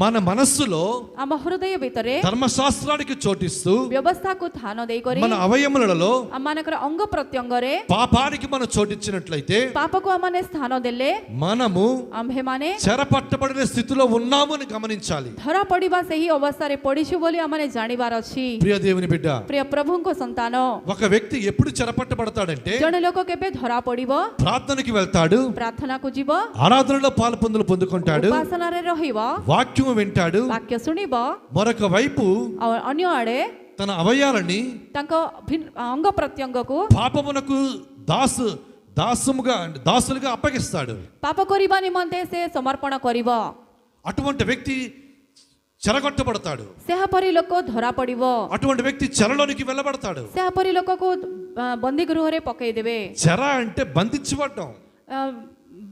మన మనస్సులో ଆମ ହୃଦୟ ଭିତରେ ధర్మశాస్త్రానికి చోటిస్తూ ବ୍ୟବସ୍ଥାକୁ ଧ୍ୟାନ ଦେଇକରି మన అవయములలో ଆମମାନଙ୍କର ଅଙ୍ଗ ପ୍ରତ୍ୟଙ୍ଗରେ పాపానికి మనం చోటిచ్చినట్లయితే ପାପକୁ ଆମମାନେ ସ୍ଥାନ ଦେଲେ మనము ଆମ୍ଭେମାନେ చెరపట్టబడిన స్థితిలో ఉన్నాము అని గమనించాలి. ଧରା ପଡ଼ିବା ସେହି ଅବସ୍ଥାରେ ପଡ଼ିଛୁ ବୋଲି ଆମମାନେ ଜାଣିବାର ଅଛି। ప్రియ దేవుని బిడ్డ, ପ୍ରିୟ ପ୍ରଭୁଙ୍କ ସନ୍ତାନ, ఒక వ్యక్తి ఎప్పుడు చెరపట్టబడతాడంటే ଜଣେ ଲୋକ କେବେ ଧରା ପଡ଼ିବ? ప్రార్థనకి వెళ్తాడు, ପ୍ରାର୍ଥନାକୁ ଯିବ, ఆరాధనలో పాలు పొందుకుంటాడు, ଉପାସନାରେ ରହିବ, వాక్యము వింటాడు, ବାକ୍ୟ ଶୁଣିବ, మరొక వైపు ଆଉ ଅନ୍ୟ ଆଡ଼େ తన అవయాలని ତାଙ୍କ ଅଙ୍ଗ ପ୍ରତ୍ୟଙ୍ଗକୁ పాపమునకు దాసులుగా అప్పగిస్తాడు. ପାପ କରିବା ନିମନ୍ତେ ସେ ସମର୍ପଣ କରିବ। అటువంటి వ్యక్తి చెరగొట్టబడతాడు. ସେହାପରି ଲୋକ ଧରା ପଡ଼ିବ। అటువంటి వ్యక్తి చెరలోనికి వెళ్ళబడతాడు. ସେହାପରି ଲୋକକୁ ବନ୍ଦୀ ଗୃହରେ ପକେଇଦେବେ। చెర అంటే బంధించబడ్డం.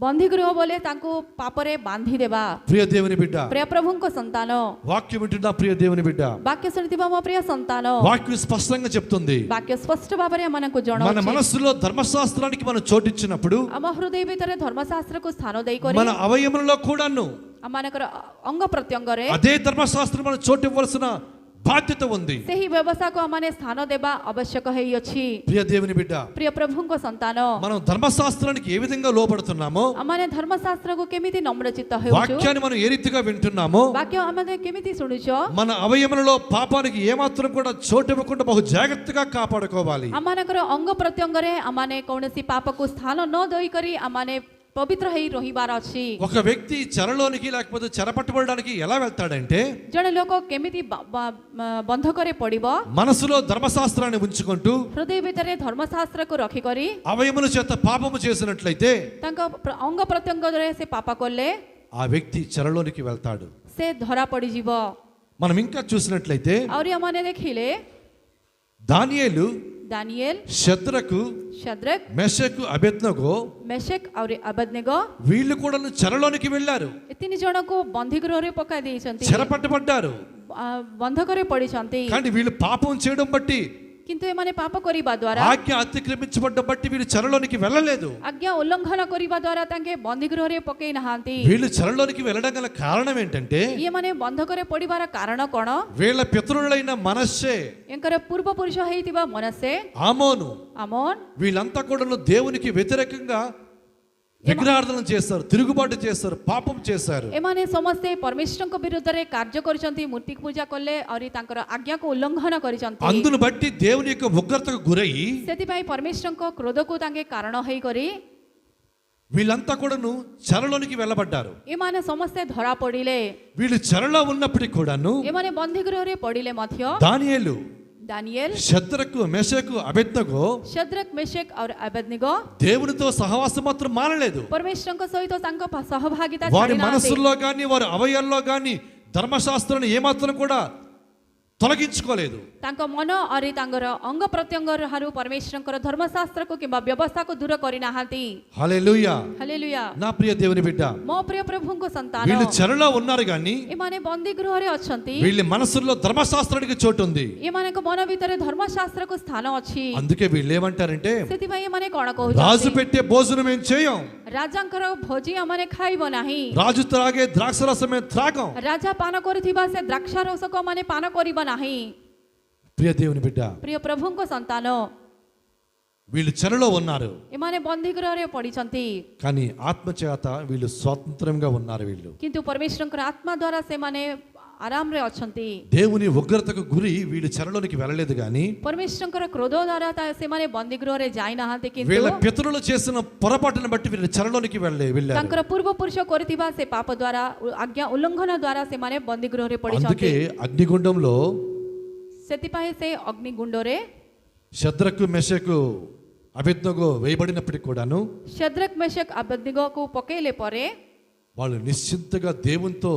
ବନ୍ଦୀ ଗୃହ ବୋଲେ ତାଙ୍କୁ ପାପରେ ବାନ୍ଧି ଦେବା। ప్రియ దేవుని బిడ్డ, ପ୍ରିୟ ପ୍ରଭୁଙ୍କ ସନ୍ତାନ, వాక్యం వింటున్నా ప్రియ దేవుని బిడ్డ, ବାକ୍ୟ ଶୁଣିଥିବା ମୋ ପ୍ରିୟ ସନ୍ତାନ, వాక్యం స్పష్టంగా చెప్తుంది. ବାକ୍ୟ ସ୍ପଷ୍ଟ ଭାବରେ ଆମମାନଙ୍କୁ మన ଜଣାଉଛି। మనస్సులో ధర్మశాస్త్రానికి మనం చోటిచ్చినప్పుడు ଆମ ହୃଦୟ ଭିତରେ ଧର୍ମଶାସ୍ତ୍ରକୁ ସ୍ଥାନ ଦେଇକରି మన అవయములలో కూడాను ଆମମାନଙ୍କର ଅଙ୍ଗ ପ୍ରତ୍ୟଙ୍ଗରେ అదే ధర్మశాస్త్రం మనం చోటు ఇవ్వాల్సిన బాధ్యత ఉంది. ସେହି ବ୍ୟବସ୍ଥାକୁ ଆମମାନେ ସ୍ଥାନ ଦେବା ଆବଶ୍ୟକ ହେଇଅଛି। ప్రియ దేవుని బిడ్డ, ପ୍ରିୟ ପ୍ରଭୁଙ୍କ ସନ୍ତାନ, మనం ధర్మశాస్త్రానికి ఏ విధంగా లోబడుతున్నామో, ଆମମାନେ ଧର୍ମଶାସ୍ତ୍ରକୁ କେମିତି ନମ୍ରଚିତ୍ତ ହେଉଛୁ, వాక్యాన్ని మనం ఏ రీతిగా వింటున్నామో, ବାକ୍ୟ ଆମେ କେମିତି ଶୁଣୁଛ, మన అవయములలో పాపానికి ఏమాత్రం కూడా చోటు ఇవ్వకుండా బహు జాగ్రత్తగా కాపాడుకోవాలి. ଆମମାନଙ୍କର ଅଙ୍ଗ ପ୍ରତ୍ୟଙ୍ଗରେ ଆମମାନେ କୌଣସି ପାପକୁ ସ୍ଥାନ ନ ଦେଇକରି ଆମମାନେ ପବିତ୍ର ହେଇ ରହିବାର ଅଛି। ఒక వ్యక్తి చెరలోనికి లేకపోతే చెరపట్టబడడానికి ఎలా వెళ్తాడంటే, ଜଣେ ଲୋକ କେମିତି ବନ୍ଧକରେ ପଡ଼ିବ? మనసులో ధర్మశాస్త్రాన్ని ఉంచుకుంటూ ହୃଦୟ ଭିତରେ ଧର୍ମଶାସ୍ତ୍ରକୁ ରଖିକରି అవయముల చేత పాపము చేసినట్లయితే ତାଙ୍କ ଅଙ୍ଗ ପ୍ରତ୍ୟଙ୍ଗରେ ସେ ପାପ କଲେ ఆ వ్యక్తి చెరలోనికి వెళ్తాడు. ସେ ଧରା ପଡ଼ିଯିବ। మనం ఇంకా చూసినట్లయితే ଆହୁରି ଆମମାନେ ଦେଖିଲେ దానియేలు, ଦାନିଏଲ, శద్రకు, షద్రక్, మెషకు, అబేద్నగో ମେଶେକ ଆହୁରି ଅବେଦନେଗୋ వీళ్ళు కూడా చెరలోనికి వెళ్ళారు, ଏ ତିନି ଜଣଙ୍କୁ ବନ୍ଦୀ ଗୃହରେ ପକାଇ ଦେଇଛନ୍ତି, చెరపట్టబడ్డారు. ବନ୍ଧକରେ ପଡ଼ିଛନ୍ତି। కానీ వీళ్ళు పాపం చేయడం బట్టి, କିନ୍ତୁ ଏମାନେ ପାପ କରିବା ଦ୍ୱାରା, ఆజ్ఞ అతిక్రమించబడ్డం బట్టి వీళ్ళు చెరలోనికి వెళ్ళలేదు. ଆଜ୍ଞା ଉଲ୍ଲଂଘନ କରିବା ଦ୍ୱାରା ତାଙ୍କେ ବନ୍ଦୀ ଗୃହରେ ପକେଇ ନାହାନ୍ତି। వీళ్ళు చెరలోనికి వెళ్ళడం గల కారణం ఏంటంటే, ଇଏମାନେ ବନ୍ଧକରେ ପଡ଼ିବାର କାରଣ କ'ଣ? వీళ్ళ పితరులైన మనస్సే, ୟାଙ୍କର ପୂର୍ବପୁରୁଷ ହେଇଥିବା ମନସେ, ఆమోను, ଆମୋନ, వీళ్ళంతా కూడా దేవునికి వ్యతిరేకంగా విగ్రహార్థన చేస్తారు, తిరుగుబాటు చేస్తారు, పాపం చేశారు. ଏମାନେ ସମସ୍ତେ ପରମେଶ୍ୱରଙ୍କ ବିରୁଦ୍ଧରେ କାର୍ଯ୍ୟ କରିଛନ୍ତି, ମୂର୍ତ୍ତି ପୂଜା କଲେ ଆହୁରି ତାଙ୍କର ଆଜ୍ଞାକୁ ଉଲ୍ଲଂଘନ କରିଛନ୍ତି। అందును బట్టి దేవుని యొక్క ఉగ్రతకు గురయ్యి ସେଥିପାଇଁ ପରମେଶ୍ୱରଙ୍କ କ୍ରୋଧକୁ ତାଙ୍କେ କାରଣ ହେଇକରି వీళ్ళంతా కూడాను చెరలోనికి వెళ్ళబడ్డారు. ଏମାନେ ସମସ୍ତେ ଧରା ପଡ଼ିଲେ। వీళ్ళు చెరలో ఉన్నప్పటికీ కూడాను ଏମାନେ ବନ୍ଦୀ ଗୃହରେ ପଡ଼ିଲେ ମଧ୍ୟ దానియేలు, ଦାନିଏଲ, శద్రకు, మెషకు, అబేద్నగో షద్రక్, ମେଶେକ ଆଉ ଅବେଦନେଗୋ దేవునితో సహవాసం మాత్రం మానలేదు. ପରମେଶ୍ୱରଙ୍କ ସହିତ ତାଙ୍କ ସହଭାଗିତା వారి ଛାଡ଼ି ନାହାନ୍ତି। మనసుల్లో గాని వారి అవయాల్లో గాని ధర్మశాస్త్రాన్ని ఏమాత్రం కూడా తొలగించుకోలేదు. ତାଙ୍କ ମନ ଆରି ତାଙ୍କର ଅଙ୍ଗ ପ୍ରତ୍ୟଙ୍ଗରୁ ପରମେଶ୍ୱରଙ୍କର ଧର୍ମଶାସ୍ତ୍ରକୁ କିମ୍ବା ବ୍ୟବସ୍ଥାକୁ ଦୂର କରିନାହାନ୍ତି। హల్లెలూయా. ହାଲେଲୁୟା। నా ప్రియ దేవుని బిడ్డ, ମୋ ପ୍ରିୟ ପ୍ରଭୁଙ୍କ ସନ୍ତାନ, వీళ్ళు చెరలో ఉన్నారు గాని ଏମାନେ ବନ୍ଦୀ గృହରେ ଅଛନ୍ତି, వీళ్ళ మనసుల్లో ధర్మశాస్త్రానికి చోటు ఉంది. ଏମାନଙ୍କ ମନ ଭିତରେ ଧର୍ମଶାସ୍ତ୍ରକୁ ସ୍ଥାନ ଅଛି। అందుకే వీళ్ళు ఏమంటారంటే, ସେଥିପାଇଁ ଏମାନେ କ'ଣ రాజు କହୁଛନ୍ତି? పెట్టే భోజనం ఏం చేయం, ରାଜାଙ୍କର ଭୋଜି ଆମମାନେ ଖାଇବ ନାହିଁ, రాజు త్రాగే ద్రాక్షరసం మేము త్రాగం. ରାଜା ପାନ କରୁଥିବା ସେ ଦ୍ରାକ୍ଷା ରସକୁ ଆମମାନେ ପାନ କରିବ ନାହିଁ। ప్రియ దేవుని బిడ్డ, ପ୍ରିୟ ପ୍ରଭୁଙ୍କ ସନ୍ତାନ, వీళ్ళు చెరలో ఉన్నారు ଏମାନେ ବନ୍ଦୀ ଗୃହରେ ପଡ଼ିଛନ୍ତି, కానీ ఆత్మచేత వీళ్ళు స్వతంత్రంగా ఉన్నారు. వీళ్ళు କିନ୍ତୁ ପରମେଶ୍ୱରଙ୍କର ଆତ୍ମା ଦ୍ୱାରା ସେମାନେ ଆରାମରେ ଅଛନ୍ତି। దేవుని ఉగ్రతకు గురి వీళ్ళు చెరలోనికి వెళ్ళలేదు గాని ପରମେଶ୍ୱରଙ୍କର କ୍ରୋଧ ଦ୍ୱାରା ସେମାନେ ବନ୍ଦୀ ଗୃହରେ ଯାଇନାହାନ୍ତି, କିନ୍ତୁ వీళ్ళ పితరులు చేసిన పొరపాటును బట్టి వీళ్ళు చెరలోనికి వెళ్ళారు. ତାଙ୍କର ପୂର୍ବପୁରୁଷ କରିଥିବା ସେ ପାପ ଦ୍ୱାରା ଆଜ୍ଞା ଉଲ୍ଲଂଘନ ଦ୍ୱାରା ସେମାନେ ବନ୍ଦୀ ଗୃହରେ ପଡ଼ିଛନ୍ତି। అందుకే అగ్నిగుండంలో ସେଥିପାଇଁ ସେ ଅଗ୍ନିଗୁଣ୍ଡରେ శద్రకు మెషకు అబేద్నెగో వేయబడినప్పటికీ కూడాను శద్రక్ మెషక్ అబేద్నెగోకు పకేలే ପରେ వాళ్ళు నిశ్చింతగా దేవునితో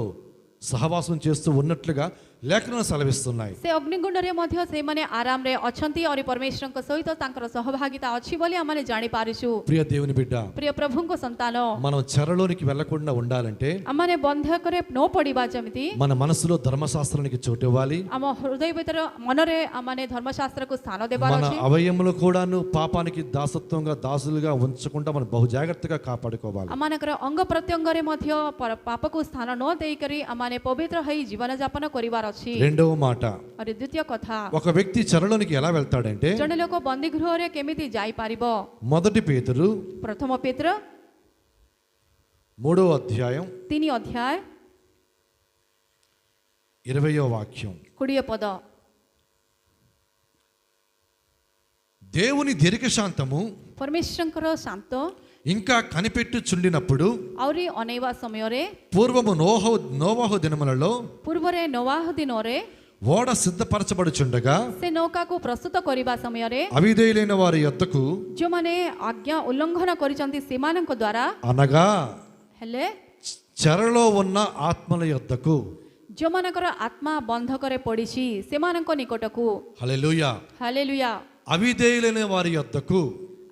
సహవాసం చేస్తూ ఉన్నట్లుగా లేఖనాలు సెలవిస్తున్నాయి. ସେ ଅଗ୍ନିଗୁଣ୍ଡରେ ମଧ୍ୟ ସେମାନେ ଆରାମରେ ଅଛନ୍ତି ଆଉ ପରମେଶ୍ୱରଙ୍କ ସହିତ ତାଙ୍କର ସହଭାଗିତା ଅଛି ବୋଲି ଆମେ ଜାଣି ପାରୁଛୁ। ప్రియ దేవుని బిడ్డ, ପ୍ରିୟ ପ୍ରଭୁଙ୍କ ସନ୍ତାନ, మనం చెరలోనికి వెళ్లకుండా ఉండాలంటే ଆମେ ବନ୍ଧକରେ ନ ପଡ଼ିବା ଯେମିତି మన మనసులో ధర్మశాస్త్రానికి చోటు ఇవ్వాలి. ଆମ ହୃଦୟ ଭିତରେ ମନରେ ଆମେ ଧର୍ମଶାସ୍ତ୍ରକୁ ସ୍ଥାନ ଦେବାର మన ଅଛି। అవయములు కూడాను పాపానికి దాసత్వంగా దాసులుగా ఉంచకుండా మనం బహు జాగ్రత్తగా కాపాడుకోవాలి. ଆମମାନଙ୍କର ଅଙ୍ଗ ପ୍ରତ୍ୟଙ୍ଗରେ ମଧ୍ୟ ପାପକୁ ସ୍ଥାନ ନ ଦେଇକରି ଆମେ ପବିତ୍ର ହୋଇ ଜୀବନ ଯାପନ କରିବାର ଅଛି। రెండవ మాట, ଆରେ ଦ୍ୱିତୀୟ କଥା, ఒక వ్యక్తి చెరలోనికి ఎలా వెళ్తాడంటే ଜଣେ ଲୋକ ବନ୍ଦୀ ଗୃହରେ କେମିତି ଯାଇପାରିବ? మొదటి పేతురు ପ୍ରଥମ ପେତ୍ର 3వ అధ్యాయం 3 ଅଧ୍ୟାୟ 20వ వాక్యం. 20 ପଦ, దేవుని దీర్ఘశాంతము ପରମେଶ୍ୱରଙ୍କର ଶାନ୍ତ ఇంకా కనిపెట్టుచుండినప్పుడు ଆହୁରି ଅନେଇବା ସମୟରେ పూర్వము నోవాహు దినములలో ପୂର୍ବରେ ନୋଆହ ଦିନରେ ఓడ సిద్ధపరచబడుచుండగా ସେ ନୌକାକୁ ପ୍ରସ୍ତୁତ କରିବା ସମୟରେ అవిధేయులైన వారి యొద్దకు ଯେଉଁମାନେ ଆଜ୍ଞା ଉଲ୍ଲଂଘନ କରିଛନ୍ତି ସେମାନଙ୍କ ଦ୍ୱାରା అనగా ହେଲେ చెరలో ఉన్న ఆత్మల యొద్దకు. ଯେଉଁମାନଙ୍କର ଆତ୍ମା ବନ୍ଧକରେ ପଡ଼ିଛି ସେମାନଙ୍କ ନିକଟକୁ, హల్లెలూయా. ହାଲେଲୁୟା, అవిధేయులైన వారి యొద్దకు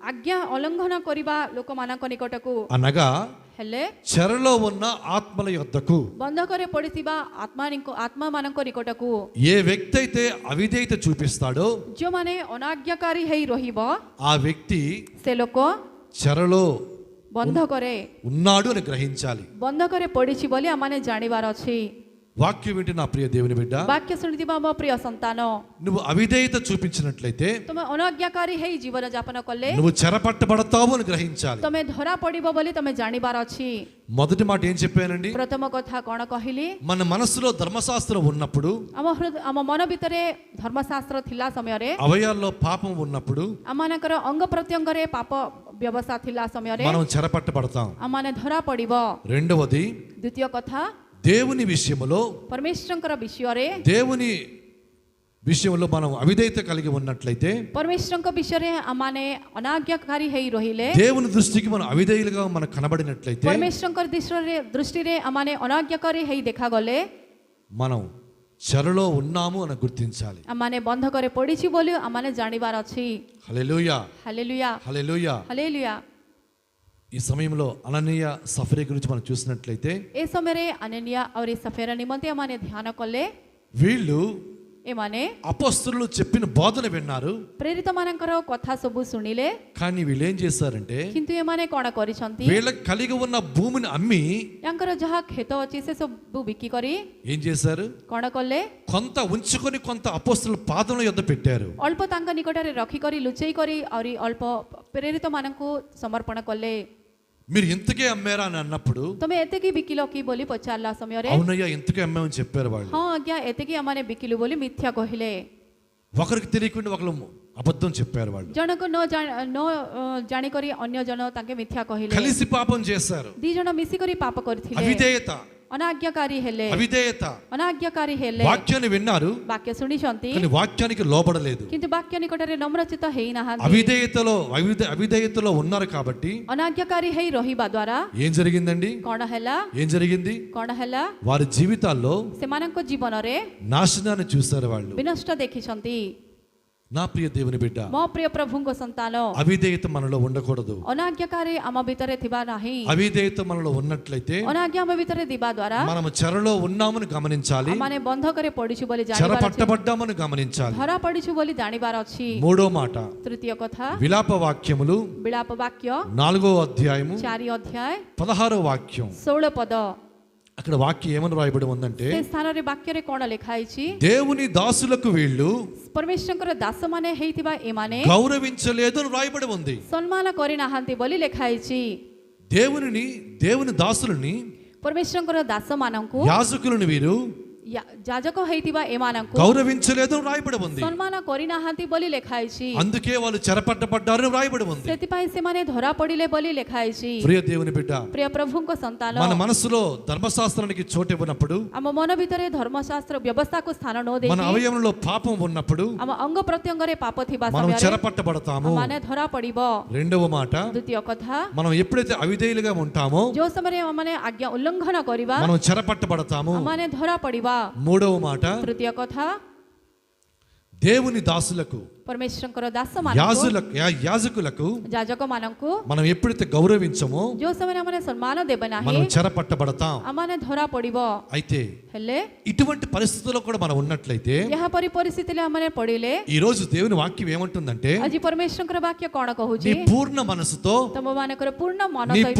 ଆଜ୍ଞା ଉଲ୍ଲଂଘନ କରିବା ଲୋକମାନଙ୍କ ନିକଟକୁ, అనగా ହେଲେ చెరలో ఉన్న ఆత్మల యొద్దకు. ବନ୍ଧକରେ ପଡ଼ିଥିବା ଆତ୍ମାମାନଙ୍କ ନିକଟକୁ ఏ వ్యక్తి అయితే అవిధేయత చూపిస్తాడో ଯେଉଁମାନେ ଅନାଜ୍ଞାକାରୀ ହେଇ ରହିବ ఆ వ్యక్తి ସେ ଲୋକ చెరలో ବନ୍ଧକରେ ఉన్నాడు అని గ్రహించాలి. ବନ୍ଧକରେ ପଡ଼ିଛି ବୋଲି ଆମେ ଜାଣିବାର ଅଛି। వాక్యం వింటే నా ప్రియ దేవుని బిడ్డ, ବାକ୍ୟ ଶୁଣିଥିବା ମୋ ପ୍ରିୟ ସନ୍ତାନ, నువ్వు అవిధేయత చూపించినట్లయితే ତୁମେ ଅନାଜ୍ଞାକାରୀ ହେଇ ଜୀବନ ଯାପନ କଲେ నువ్వు చెరపట్టబడతావు అని గ్రహించాలి. ତମେ ଧରା ପଡ଼ିବ ବୋଲି ତମେ ଜାଣିବାର ଅଛି। మొదటి మాట ఏం చెప్పానండి? ପ୍ରଥମ କଥା କ'ଣ କହିଲି? మన మనసులో ధర్మశాస్త్రం ఉన్నప్పుడు, ଆମ ମନ ଭିତରେ ଧର୍ମଶାସ୍ତ୍ର ଥିଲା ସମୟରେ, అవయాల్లో పాపం ఉన్నప్పుడు ଆମମାନଙ୍କର ଅଙ୍ଗ ପ୍ରତ୍ୟଙ୍ଗରେ ପାପ ବ୍ୟବସ୍ଥା ଥିଲା ସମୟରେ మనం చెరపట్టబడతాం. ଆମମାନେ ଧରା ପଡ଼ିବ। రెండవది, ଦ୍ୱିତୀୟ କଥା, దేవుని విషయంలో ପରମେଶ୍ୱରଙ୍କର ବିଷୟରେ, దేవుని విషయంలో మనం అవిధేయత కలిగి ఉన్నట్లయితే, ପରମେଶ୍ୱରଙ୍କ ବିଷୟରେ ଆମମାନେ ଅନାଜ୍ଞାକାରୀ ହେଇ ରହିଲେ, దేవుని దృష్టికి మనం అవిధేయులుగా మనకు కనబడినట్లయితే, ପରମେଶ୍ୱରଙ୍କ ଦୃଷ୍ଟିରେ ଆମମାନେ ଅନାଜ୍ଞାକାରୀ ହେଇ ଦେଖାଗଲେ మనం చెరలో ఉన్నాము అని గుర్తించాలి. ଆମମାନେ ବନ୍ଧକରେ ପଡ଼ିଛି ବୋଲି ଆମମାନେ ଜାଣିବାର ଅଛି। హల్లెలూయా, ହାଲେଲୁୟା, హల్లెలూయా. ହାଲେଲୁୟା। ఈ సమయంలో అననీయ సఫరీ గురించి మనం చూసినట్లయితే, ଏ ସମୟରେ అననీయ ଆଉ సఫీరా నిମନ୍ତେ ଆମମାନେ ଧ୍ୟାନ କଲେ, వీళ్ళు ଏମାନେ అపొస్తలులు చెప్పిన బోధన విన్నారు. ପ୍ରେରିତମାନଙ୍କର କଥା ସବୁ ଶୁଣିଲେ, కానీ వీళ్ళు ఏం చేశారంటే କିନ୍ତୁ ଏମାନେ କ'ଣ କରିଛନ୍ତି? వీళ్ళకి కలిగి ఉన్న భూమిని అమ్మి ୟାଙ୍କର ଯାହା କ୍ଷେତ ଅଛି ସେ ସବୁ ବିକି କରି ఏం చేశారు? କ'ଣ କଲେ? కొంత ఉంచుకొని కొంత అపొస్తలుల పాదముల యొద్ద పెట్టారు. ଅଳ୍ପ ତାଙ୍କ ନିକଟରେ ରଖିକରି ଲୁଚେଇ କରି ଆହୁରି ଅଳ୍ପ ପ୍ରେରିତମାନଙ୍କୁ ସମର୍ପଣ କଲେ। మీరు ఇంతకే అమ్మారా అని అన్నప్పుడు, ତମେ ଏତିକି ବିକିଲ କି ବୋଲି ପଚାରିଲା ସମୟରେ, అవునయ్యా ఇంతకే అమ్మామని చెప్పారు వాళ్ళు. ହଁ ଆଜ୍ଞା ଏତିକି ଆମମାନେ ବିକିଲୁ ବୋଲି ମିଥ୍ୟା କହିଲେ। ఒకరికి తెలియకుండా ఒకరు అబద్ధం చెప్పారు. వాళ్ళు ଜଣକୁ ନ ଜାଣିକରି ଅନ୍ୟ ଜଣ ତାଙ୍କେ ମିଥ୍ୟା କହିଲେ। కలిసి పాపం చేశారు. ଦି ଜଣ ମିଶିକରି ପାପ କରିଥିଲେ, అవిధేయత, ଅନାଜ୍ଞାକାରୀ ହେଲେ, అవిధేయత. ଅନାଜ୍ଞାକାରୀ ହେଲେ। వాక్యాన్ని విన్నారు ବାକ୍ୟ ଶୁଣିଛନ୍ତି కానీ వాక్యానికి లోబడలేదు. କିନ୍ତୁ ବାକ୍ୟ ନିକଟରେ ନମ୍ରଚିତ ହେଇନାହାନ୍ତି। అవిధేయతలో ఉన్నారు కాబట్టి ଅନାଜ୍ଞାକାରୀ ହେଇ ରହିବା ଦ୍ୱାରା ఏం జరిగిందండి? କ'ଣ ହେଲା? ఏం జరిగింది? କ'ଣ ହେଲା? వారి జీవితాల్లో ସେମାନଙ୍କ ଜୀବନରେ నాశనాన్ని చూశారు వాళ్ళు. ବିନଷ୍ଟ ଦେଖିଛନ୍ତି। నా ప్రియ దేవుని బిడ్డ, ମୋ ପ୍ରିୟ ପ୍ରଭୁଙ୍କ ସନ୍ତାନ, అవిధేయత మనలో ఉండకూడదు. ଅନାଜ୍ଞାକାରୀ ଆମ ଭିତରେ ଥିବା ନାହିଁ। అవిధేయత మనలో ఉన్నట్లయితే ଅନାଜ୍ଞା ଆମ ଭିତରେ ଥିବା ଦ୍ୱାରା మనము చెరలో ఉన్నామని గమనించాలి, ଆମମାନେ ବନ୍ଧକରେ ପଡ଼ିଛୁ ବୋଲି చెర ଜାଣିବାର ଅଛି, పట్టబడ్డామని గమనించాలి. ଧରା ପଡ଼ିଛୁ ବୋଲି ଜାଣିବାର ଅଛି। మూడో మాట, ତୃତୀୟ କଥା, విలాప వాక్యములు ବିଳାପ ବାକ୍ୟ 4వ అధ్యాయము 4 ଅଧ୍ୟାୟ 16వ వాక్యం. 16 పଦ। అక్కడ వాక్యం ఏమని రాయబడి ఉందంటే, ସେ ସ୍ଥାନରେ ବାକ୍ୟରେ କ'ଣ ଲେଖା ହେଇଛି? దేవుని దాసులకు వీళ్ళు ପରମେଶ୍ୱରଙ୍କର ଦାସମାନେ ହେଇଥିବା ଏମାନେ గౌరవించలేదు అని రాయబడి ఉంది. ସମ୍ମାନ କରିନାହାନ୍ତି ବୋଲି ଲେଖା ହେଇଛି। దేవుని దాసులని ପରମେଶ୍ୱରଙ୍କର ଦାସମାନଙ୍କୁ యాజకులను వీరు ଯାଜକ ହେଇଥିବା ଏମାନଙ୍କୁ గౌరవించలేదు రాయబడి ఉంది. ସମ୍ମାନ କରିନାହାନ୍ତି ବୋଲି ଲେଖା ହେଇଛି। అందుకే వాళ్ళు చెరపట్టబడ్డారు రాయబడి ఉంది. ସେଥିପାଇଁ ସେମାନେ ଧରା ପଡ଼ିଲେ ବୋଲି ଲେଖା ହେଇଛି। ప్రియ దేవుని బిడ్డ, ପ୍ରିୟ ପ୍ରଭୁଙ୍କ ସନ୍ତାନ, మన మనసులో ధర్మశాస్త్రానికి చోటు ఇవ్వనప్పుడు, ଆମ ମନ ଭିତରେ ଧର୍ମଶାସ୍ତ୍ର ବ୍ୟବସ୍ଥାକୁ ସ୍ଥାନ ନ మన ଦେଇକି అవయవంలో పాపం ఉన్నప్పుడు ଆମ ଅଙ୍ଗ ପ୍ରତ୍ୟଙ୍ଗରେ ପାପ ଥିବା మనం ସମୟରେ చెరపట్టబడతాము. ମାନେ ଧରା ପଡ଼ିବ। రెండవ మాట, ଦ୍ୱିତୀୟ କଥା, మనం ఎప్పుడైతే అవిధేయులుగా ఉంటామో ଯୋଉ ସମୟରେ ମାନେ ଆଜ୍ଞା ଉଲ୍ଲଂଘନ କରିବା మనం చెరపట్టబడతాము. ମାନେ ଧରା ପଡ଼ିବା। మూడవ మాట, ତୃତୀୟ କଥା, దేవుని దాసులకు ପରମେଶ୍ୱରଙ୍କର ଦାସମାନଙ୍କୁ యాజకులకు ଯାଜକମାନଙ୍କୁ మనం ఎప్పుడైతే గౌరవించమో ଯୋଉ ସମୟରେ ଆମେ ସମ୍ମାନ ଦେବେ ନାହିଁ మనం చెరపట్టబడతాం. ଆମମାନେ ଧରା ପଡ଼ିବ। అయితే ହେଲେ ఇటువంటి పరిస్థితుల్లో కూడా మనం ఉన్నట్లయితే ଏହାପରି ପରିସ୍ଥିତିରେ ଆମମାନେ ପଡ଼ିଲେ ఈ రోజు దేవుని వాక్యం ఏమంటుందంటే, ଆଜି ପରମେଶ୍ୱରଙ୍କର ବାକ୍ୟ କଣ నీ କହୁଛି? పూర్ణ మనసుతో, ତମମାନଙ୍କର ପୂର୍ଣ୍ଣ ମନ నీ ସହିତ,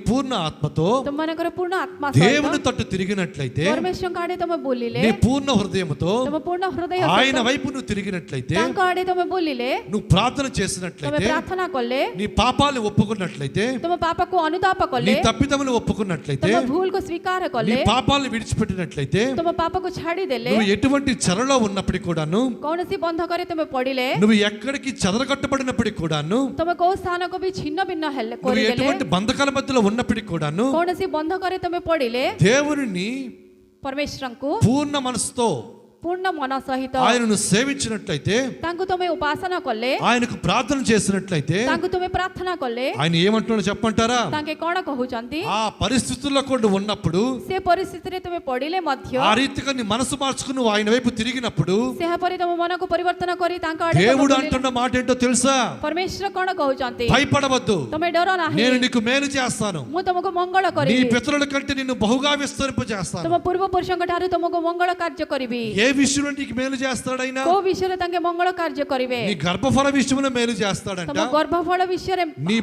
పూర్ణ ఆత్మతో ତମମାନଙ୍କର ପୂର୍ଣ୍ଣ ଆତ୍ମା దేవుని ସହିତ తట్టు తిరిగినట్లయితే, ପରମେଶ୍ୱରଙ୍କ ଆଡ଼େ ତମେ ବୁଲିଲେ, నీ పూర్ణ హృదయముతో ତମ ପୂର୍ଣ୍ଣ ହୃଦୟ ఆయన ସହିତ వైపు నువ్వు తిరిగినట్లయితే, ତାଙ୍କ ଆଡ଼େ ତମେ ବୁଲିଲେ, నువ్వు ప్రార్థన ତମେ చేసినట్లయితే, ପ୍ରାର୍ଥନା କଲେ, నీ పాపాలు ఒప్పుకున్నట్లయితే, ତମ ପାପକୁ ଅନୁତାପ నీ କଲେ, తప్పిదములు ఒప్పుకున్నట్లయితే, ତମ ଭୁଲକୁ ସ୍ୱୀକାର నీ କଲେ, పాపాలను విడిచిపెట్టినట్లయితే, ତମ ପାପକୁ ଛାଡ଼ିଦେଲେ, నువ్వు ఎటువంటి చెరలో ఉన్నప్పటికీ కూడాను, କୌଣସି ବନ୍ଧକରେ ତମେ ପଡ଼ିଲେ, నువ్వు ఎక్కడికి చెదరగొట్టబడినప్పటికీ కూడాను, ତମେ କୋଉ ସ୍ଥାନକୁ ବି ଛିନ୍ନ ଭିନ୍ନ ହେଲେ నువ్వు କରିଦେଲେ, ఎటువంటి బంధకాల మధ్యలో ఉన్నప్పటికీ కూడాను, କୌଣସି ବନ୍ଧକରେ ତମେ ପଡ଼ିଲେ, దేవుని ପରମେଶ୍ୱରଙ୍କୁ పూర్ణ మనసుతో ପୂର୍ଣ୍ଣ ମନ ସହିତ ఆయనను సేవించినట్లయితే, ତାଙ୍କୁ ତମେ ଉପାସନା କଲେ, ఆయనకు ప్రార్థన చేసినట్లయితే, ତାଙ୍କୁ ତୁମେ ପ୍ରାର୍ଥନା କଲେ, ఆయన ఏమంటున్నాడో చెప్పంటారా? ତାଙ୍କେ କଣ କହୁଛନ୍ତି? ఆ పరిస్థితుల్లో కూడా ఉన్నప్పుడు, ସେ ପରିସ୍ଥିତିରେ ତୁମେ ପଡ଼ିଲେ ମଧ୍ୟ, ఆ రీతిగా నీ మనసు మార్చుకుని నువ్వు ఆయన వైపు తిరిగినప్పుడు, ସେହାପରେ ତମ ମନକୁ ପରିବର୍ତ୍ତନ କରି ତାଙ୍କ ଆଡ଼େ ତମେ దేవుడు ବୁଲିଲେ। అంటున్న మాట ఏంటో తెలుసా? ପରମେଶ୍ୱର କଣ କହୁଛନ୍ତି? భయపడవద్దు, ତମେ ଡର ନାହିଁ, నేను నీకు మేలు చేస్తాను, ମୁଁ ତମକୁ ମଙ୍ଗଳ నీ କରିବି, పితరుల కంటే నిన్ను బహుగా విస్తరింపజేస్తాను. ତମ ପୂର୍ବ ପୁରୁଷଙ୍କ ଠାରୁ ତମକୁ ମଙ୍ଗଳ କାର୍ଯ୍ୟ କରିବି। ఏ విషయంలో నీకు మేలు చేస్తాడైనా? କୋଉ ବିଷୟରେ ତାଙ୍କେ ମଙ୍ଗଳ କାର୍ଯ୍ୟ କରିବେ? నీ గర్భఫల విషయంలో మేలు చేస్తాడంట, ତମ ଗର୍ଭଫଳ ବିଷୟରେ నీ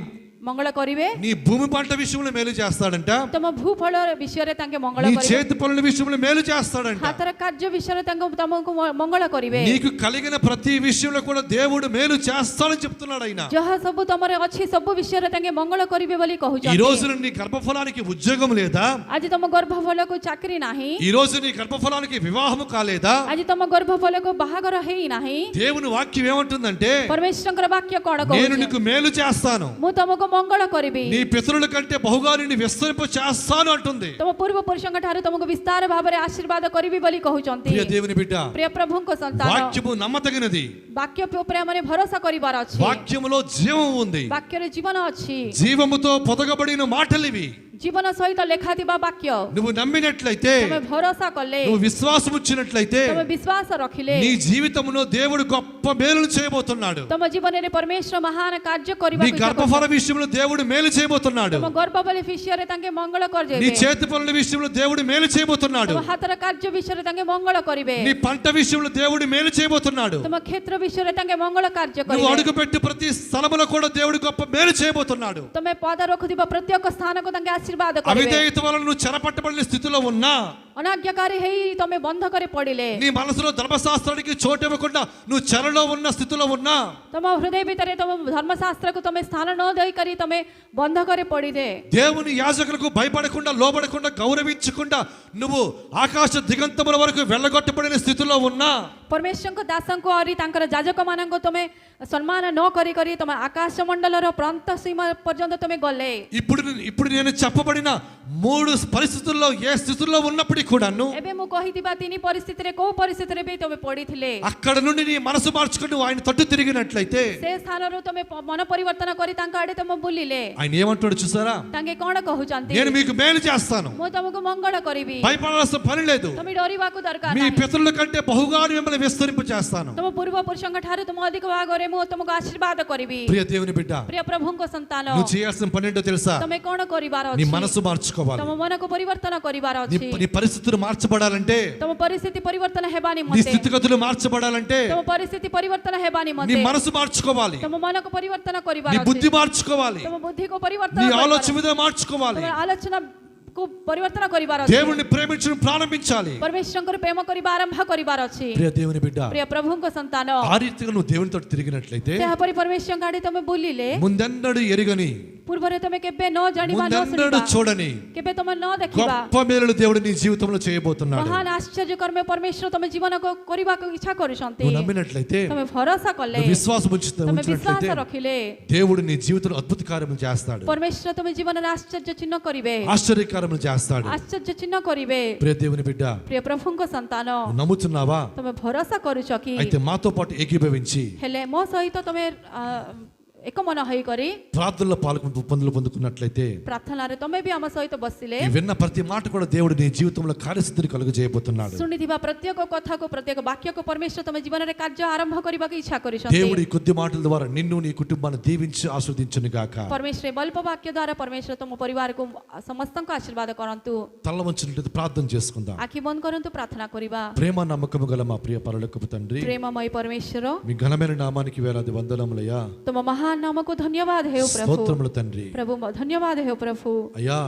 ମଙ୍ଗଳ କରିବେ, నీ భూమి పంట విషయంలో మేలు చేస్తాడంట, ତମ ଭୂଫଳ ବିଷୟରେ ତାଙ୍କେ ମଙ୍ଗଳ నీ କରିବେ, చేతి పనుల విషయంలో మేలు చేస్తాడంట. ହାତର କାର୍ଯ୍ୟ ବିଷୟରେ ତମକୁ ମଙ୍ଗଳ କରିବେ। నీకు కలిగిన ప్రతి విషయంలో కూడా దేవుడు మేలు చేస్తాడని చెప్తున్నాడు ఆయన. ଯାହା ସବୁ ତମର ଅଛି ସବୁ ବିଷୟରେ ତାଙ୍କେ ମଙ୍ଗଳ କରିବେ ବୋଲି ఈ କହୁଛନ୍ତି। రోజు నీ గర్భఫలానికి ఉద్యోగం లేదా? ଆଜି ତମ ଗର୍ଭଫଳକୁ ଚାକିରି ନାହିଁ, ఈ రోజు నీ గర్భఫలానికి వివాహం కాలేదా? ଆଜି ତମ ଗର୍ଭଫଳକୁ ବାହାଘର ହେଇନାହିଁ। దేవుని వాక్యం ఏమంటుందంటే, ପରମେଶ୍ୱରଙ୍କର ବାକ୍ୟ କଣ నేను କହୁଛି? నీకు మేలు చేస్తాను, ମୁଁ ତମକୁ ମଙ୍ଗଳ କରିବି, నీ పితరుల కంటే బహుగా నిన్ను విస్తరింప చేస్తాను అంటుంది. ତମ ପୂର୍ବ ପୁରୁଷଙ୍କ ଠାରୁ ତମକୁ ବିସ୍ତାର ଭାବରେ ଆଶୀର୍ବାଦ କରିବି ବୋଲି କହୁଛନ୍ତି। ప్రియ దేవుని బిడ్డ, ପ୍ରିୟ ପ୍ରଭୁଙ୍କ ସନ୍ତାନ, వాక్యము నమ్మతగినది. ବାକ୍ୟ ଉପରେ ଆମେ ଭରସା କରିବାର ଅଛି। వాక్యములో జీవం ఉంది. ବାକ୍ୟରେ ଜୀବନ ଅଛି, జీవముతో పొదగబడిన మాటలు ఇవి. ଜୀବନ ସହିତ ଲେଖା ଥିବା ବାକ୍ୟ నువ్వు నమ్మినట్లయితే, ତମେ ଭରସା କଲେ, నువ్వు విశ్వాసం ఉంచినట్లయితే, ତମେ ବିଶ୍ୱାସ ରଖିଲେ, నీ జీవితంలో దేవుడు గొప్ప మేలులు చేయబోతున్నాడు. ତମ ଜୀବନରେ ପରମେଶ୍ୱର ମହାନ କାର୍ଯ୍ୟ నీ କରିବାକୁ ଇଚ୍ଛା గర్భఫల କରୁଛନ୍ତି। విషయంలో దేవుడు మేలు చేయబోతున్నాడు. ତମ ଗର୍ଭବଳି ବିଷୟରେ ତାଙ୍କେ ମଙ୍ଗଳ నీ କରିଦେବେ, చేతి పనుల విషయంలో దేవుడు మేలు చేయబోతున్నాడు. ତମ ହାତର କାର୍ଯ୍ୟ ବିଷୟରେ ତାଙ୍କେ ମଙ୍ଗଳ କରିବେ, నీ పంట విషయంలో దేవుడు మేలు చేయబోతున్నాడు. ତମ କ୍ଷେତ୍ର ବିଷୟରେ ତାଙ୍କେ మଙ୍ଗଳ କାର୍ଯ୍ୟ నువ్వు କରିବେ, అడుగుపెట్టి ప్రతి స్థలములో కూడా దేవుడు గొప్ప మేలు చేయబోతున్నాడు. ତମେ ପାଦ ରଖୁଥିବା ପ୍ରତ୍ୟେକ ସ୍ଥାନକୁ ତାଙ୍କେ ଆଶୀର୍ବାଦ କରିବେ। అవిధేయత వలన నువ్వు చెరపట్టబడిన స్థితిలో ఉన్నా, ଅନାଜ୍ଞାକାରୀ ହେଇ ତମେ ବନ୍ଧକରେ ପଡ଼ିଲେ, నీ మనసులో ధర్మశాస్త్రానికి చోటు ఇవ్వకుండా నువ్వు చెరలో ఉన్న స్థితిలో ఉన్నా, ତମ ହୃଦୟ ଭିତରେ ତମ ଧର୍ମଶାସ୍ତ୍ରକୁ ତମେ ସ୍ଥାନ ନ ଦେଇକରି ତମେ ବନ୍ଧକରେ ପଡ଼ିଲେ, దేవుని యాజకులకు భయపడకుండా, లోబడకుండా, గౌరవించకుండా నువ్వు ఆకాశ దిగంతముల వరకు వెళ్ళగొట్టబడిన స్థితిలో ఉన్నా, ପରମେଶ୍ୱରଙ୍କ ଦାସଙ୍କୁ ଆହୁରି ତାଙ୍କର ଯାଜକମାନଙ୍କୁ ତମେ ସମ୍ମାନ ନ କରି କରି ତମେ ଆକାଶ ମଣ୍ଡଳର ପ୍ରାନ୍ତ ସୀମା ପର୍ଯ୍ୟନ୍ତ ତମେ ଗଲେ, ఇప్పుడు నేను చెప్పబడిన 3 పరిస్థితుల్లో ఏ స్థితిలో ఉన్నప్పటికీ కూడాను, ଏବେ ମୁଁ କହିଥିବା 3 ପରିସ୍ଥିତିରେ କୋଉ ପରିସ୍ଥିତିରେ ବି ତମେ ପଡ଼ିଥିଲେ, అక్కడ నుండి నీ మనసు మార్చుకుని నువ్వు ఆయన తట్టు తిరిగినట్లయితే, ସେ ସ୍ଥାନରୁ ତମେ ମନ ପରିବର୍ତ୍ତନ କରି ତାଙ୍କ ଆଡ଼େ ତମେ ବୁଲିଲେ, ఆయన ఏమంటాడు చూసారా? ତାଙ୍କେ କଣ କହୁଛନ୍ତି? నేను మీకు మేలు చేస్తాను, ମୁଁ ତମକୁ ମଙ୍ଗଳ କରିବି, భయపడాల్సిన పని లేదు, ତମେ ଡରିବାକୁ ଦରକାର మీ ନାହିଁ, పితరుల కంటే బహుగా మిమ్మల్ని విస్తరింప చేస్తాను. ତମ ପୂର୍ବ ପୁରୁଷଙ୍କ ଠାରୁ ତୁମ ଅଧିକ ଭାଗରେ ମୁଁ ତମକୁ ଆଶୀର୍ବାଦ କରିବି। ప్రియ దేవుని బిడ్డ, ପ୍ରିୟ ପ୍ରଭୁଙ୍କ ସନ୍ତାନ, నువ్వు చేయాల్సిన పని ఏంటో తెలుసా? ତମେ କଣ କରିବାର నీ ଅଛି? మనసు మార్చుకోవాలి. ତମ ମନକୁ ପରିବର୍ତ୍ତନ କରିବାର నీ ଅଛି, నీ పరిస్థితులు మార్చబడాలంటే, ତମ ପରିସ୍ଥିତି ପରିବର୍ତ୍ତନ ହେବା నీ ନିମନ୍ତେ, స్థితిగతులు మార్చబడాలంటే ତମ ପରିସ୍ଥିତି ପରିବର୍ତ୍ତନ ହେବା నీ ନିମନ୍ତେ మనసు మార్చుకోవాలి, ତମ ମନକୁ ପରିବର୍ତ୍ତନ నీ କରିବାର బుద్ధి ଅଛି, మార్చుకోవాలి, ତମ ବୁଦ୍ଧିକୁ ପରିବର୍ତ୍ତନ నీ କରିବାର ఆలోచన ଅଛି, విధానం మార్చుకోవాలి. ତମ ଆଲୋଚନାକୁ ପରିବର୍ତ୍ତନ କରିବାର ଅଛି, దేవుణ్ణి ప్రేమించడం ప్రారంభించాలి. ପରମେଶ୍ୱରଙ୍କର ପ୍ରେମ କରିବା ଆରମ୍ଭ କରିବାର ଅଛି। ప్రియ దేవుని బిడ్డ, ପ୍ରିୟ ପ୍ରଭୁଙ୍କ ସନ୍ତାନ, ఆ రీతిగా నువ్వు దేవునితో తిరిగినట్లయితే, ସେହାପରି ପରମେଶ୍ୱରଙ୍କ ଆଡ଼େ ତମେ ବୁଲିଲେ, ముందెన్నడు ఎరుగని ପୂର୍ବରେ ତମେ କେବେ ନ ଜାଣିବା ନ ముందెన్నడూ ଶୁଣିବା చూడని କେବେ ତମେ ନ ଦେଖିବା గొప్ప మేలులు దేవుడు నీ జీవితంలో చేయబోతున్నాడు. ମହାନ ଆଶ୍ଚର୍ଯ୍ୟ କର୍ମ ପରମେଶ୍ୱର ତମେ ଜୀବନକୁ କରିବାକୁ ଇଚ୍ଛା କରୁଛନ୍ତି నువ్వు నమ్మినట్లయితే, ତମେ ଭରସା కଲେ నువ్వు విశ్వాసం ତମେ ఉంచినట్లయితే ବିଶ୍ୱାସ ରଖିଲେ దేవుడు నీ జీవితంలో అద్భుత కార్యములు చేస్తాడు, ପରମେଶ୍ୱର ତମେ ଜୀବନରେ ଆଶ୍ଚର୍ଯ୍ୟ ଚିହ୍ନ କରିବେ ఆశ్చర్య కార్యములు చేస్తాడు. ଆଶ୍ଚର୍ଯ୍ୟ ଚିହ୍ନ କରିବେ। ప్రియ దేవుని బిడ్డ, ପ୍ରିୟ ପ୍ରଭୁଙ୍କ ସନ୍ତାନ నువ్వు నమ్ముతున్నావా? ତମେ ଭରସା କରୁଛ କି? అయితే మాతో పాటు ఏకీభవించి ହେଲେ ମୋ ସହିତ ତମେ ଏକମନ ହୋଇକରି ప్రార్థనలో పొందులు పొందుకున్నట్లయితే, ପ୍ରାର୍ଥନାରେ ତମେ ବି ଆମ ସହିତ ବସିଲେ ఈ విన్న ప్రతి మాట కూడా దేవుడు నీ జీవితంలో కార్యసిద్ధిని కలుగు చేయబోతున్నాడు. ଶୁଣିଥିବା ପ୍ରତ୍ୟେକ କଥାକୁ ପ୍ରତ୍ୟେକ ବାକ୍ୟକୁ ପରମେଶ୍ୱର ତମେ ଜୀବନରେ କାର୍ଯ୍ୟ ଆରମ୍ଭ କରିବାକୁ ଇଚ୍ଛା କରିଛନ୍ତି। దేవుడి ఈ కొద్ది మాటల ద్వారా నిన్ను నీ కుటుంబాన్ని దీవించి ఆశీర్వదించును గాక. ପରମେଶ୍ୱର ବଲ୍ପ ବାକ୍ୟ ଦ୍ୱାରା ପରମେଶ୍ୱର ତମ ପରିବାରକୁ ସମସ୍ତଙ୍କୁ ଆଶୀର୍ବାଦ କରନ୍ତୁ। తల వంచినట్లయితే ప్రార్థన చేసుకుందాం. ଆଖି ବନ୍ଦ କରନ୍ତୁ, ପ୍ରାର୍ଥନା କରିବା। ప్రేమ నమ్మకము గల మా ప్రియ పరలోకపు తండ్రి, ପ୍ରେମମୟ ପରମେଶ୍ୱର మీ ఘనమైన నామానికి వేలాది వందనములయ్యా. ତମ ମହାନ ନାମକୁ ଧନ୍ୟବାଦ ହେଉ ପ୍ରଭୁ। స్తోత్రములు తండ్రి. ପ୍ରଭୁ ଧନ୍ୟବାଦ ହେଉ ପ୍ରଭୁ। అయ్యా,